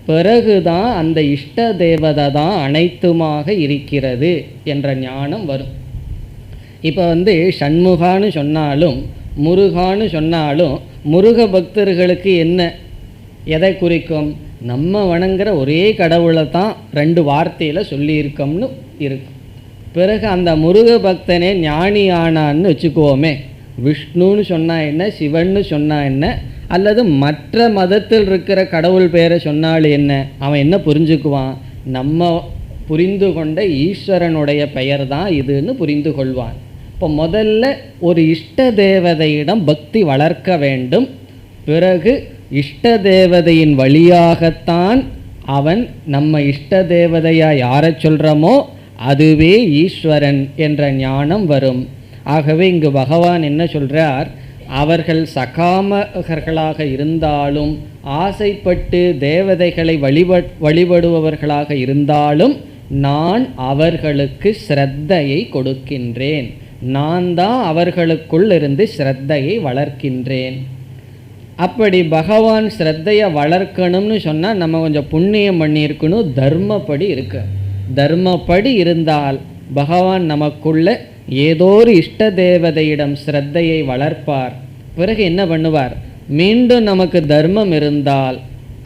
பிறகுதான் அந்த இஷ்ட தேவதை தான் அனைத்துமாக இருக்கிறது என்ற ஞானம் வரும். இப்போ சண்முகான்னு சொன்னாலும் முருகான்னு சொன்னாலும் முருக பக்தர்களுக்கு என்ன, எதை குறிக்கும்? நம்ம வணங்குற ஒரே கடவுளை தான் 2 வார்த்தையில் சொல்லியிருக்கோம்னு இருக்கும். பிறகு அந்த முருக பக்தனே ஞானி ஆனான்னு வச்சுக்குவோமே, விஷ்ணுன்னு சொன்னால் என்ன, சிவன்னு சொன்னால் என்ன, அல்லது மற்ற மதத்தில் இருக்கிற கடவுள் பேரை சொன்னாலும் என்ன, அவன் என்ன புரிஞ்சுக்குவான்? நம்ம புரிந்து கொண்ட ஈஸ்வரனுடைய பெயர் தான் இதுன்னு புரிந்து கொள்வான். இப்போ முதல்ல ஒரு இஷ்ட தேவதையிடம் பக்தி வளர்க்க வேண்டும். பிறகு இஷ்ட தேவதையின் வழியாகத்தான் அவன் நம்ம இஷ்ட தேவதையாக யாரை சொல்கிறோமோ அதுவே ஈஸ்வரன் என்ற ஞானம் வரும். ஆகவே இங்கு பகவான் என்ன சொல்கிறார்? அவர்கள் சகாமகர்களாக இருந்தாலும் ஆசைப்பட்டு தேவதைகளை வழிபடுபவர்களாக இருந்தாலும் நான் அவர்களுக்கு ஸ்ரத்தையை கொடுக்கின்றேன். நான் தான் அவர்களுக்குள் இருந்து ஸ்ரத்தையை வளர்க்கின்றேன். அப்படி பகவான் ஸ்ரத்தையை வளர்க்கணும்னு சொன்னால் நம்ம கொஞ்சம் புண்ணியம் பண்ணியிருக்கணும், தர்மப்படி இருக்க. தர்மப்படி இருந்தால் பகவான் நமக்குள்ள ஏதோ ஒரு இஷ்ட தேவதையிடம் ஸ்ரத்தையை வளர்ப்பார். பிறகு என்ன பண்ணுவார்? மீண்டும் நமக்கு தர்மம் இருந்தால்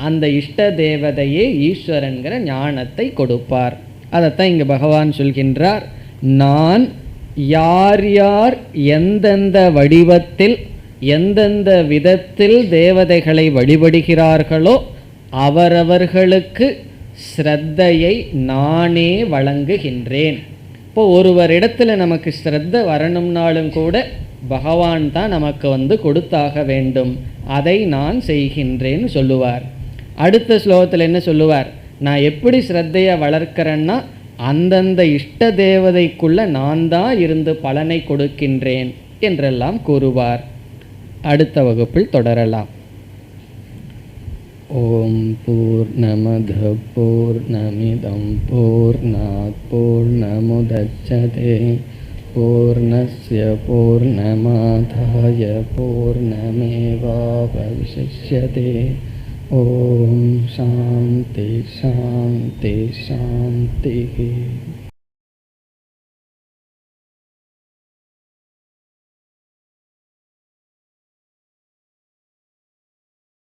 அந்த இஷ்ட தேவதையே ஈஸ்வரன்கிற ஞானத்தை கொடுப்பார். அதைத்தான் இங்கே பகவான் சொல்கின்றார். நான் யார் யார் எந்தெந்த வடிவத்தில் எந்தெந்த விதத்தில் தேவதைகளை வழிபடுகிறார்களோ அவரவர்களுக்கு ஸ்ரத்தையை நானே வழங்குகின்றேன். இப்போ ஒருவரிடத்தில் நமக்கு ஸ்ரத்தை வரணும்னாலும் கூட பகவான் தான் நமக்கு கொடுத்தாக வேண்டும். அதை நான் செய்கின்றேன்னு சொல்லுவார். அடுத்த ஸ்லோகத்தில் என்ன சொல்லுவார்? நான் எப்படி ஸ்ரத்தையை வளர்க்கிறேன்னா அந்தந்த இஷ்ட தேவதைக்குள்ள நான் தான் இருந்து பலனை கொடுக்கின்றேன் என்றெல்லாம் கூறுவார். அடுத்த வகுப்பில் தொடரலாம். ஓம் பூர்ணமத பூர்ணமிதம் பூர்ணாத் பூர்ணமுதச்யதே பூர்ணஸ்ய பூர்ணமாதாய பூர்ணமேவாவசிஷ்யதே. ஓம் சாந்தி சாந்தி சாந்தி.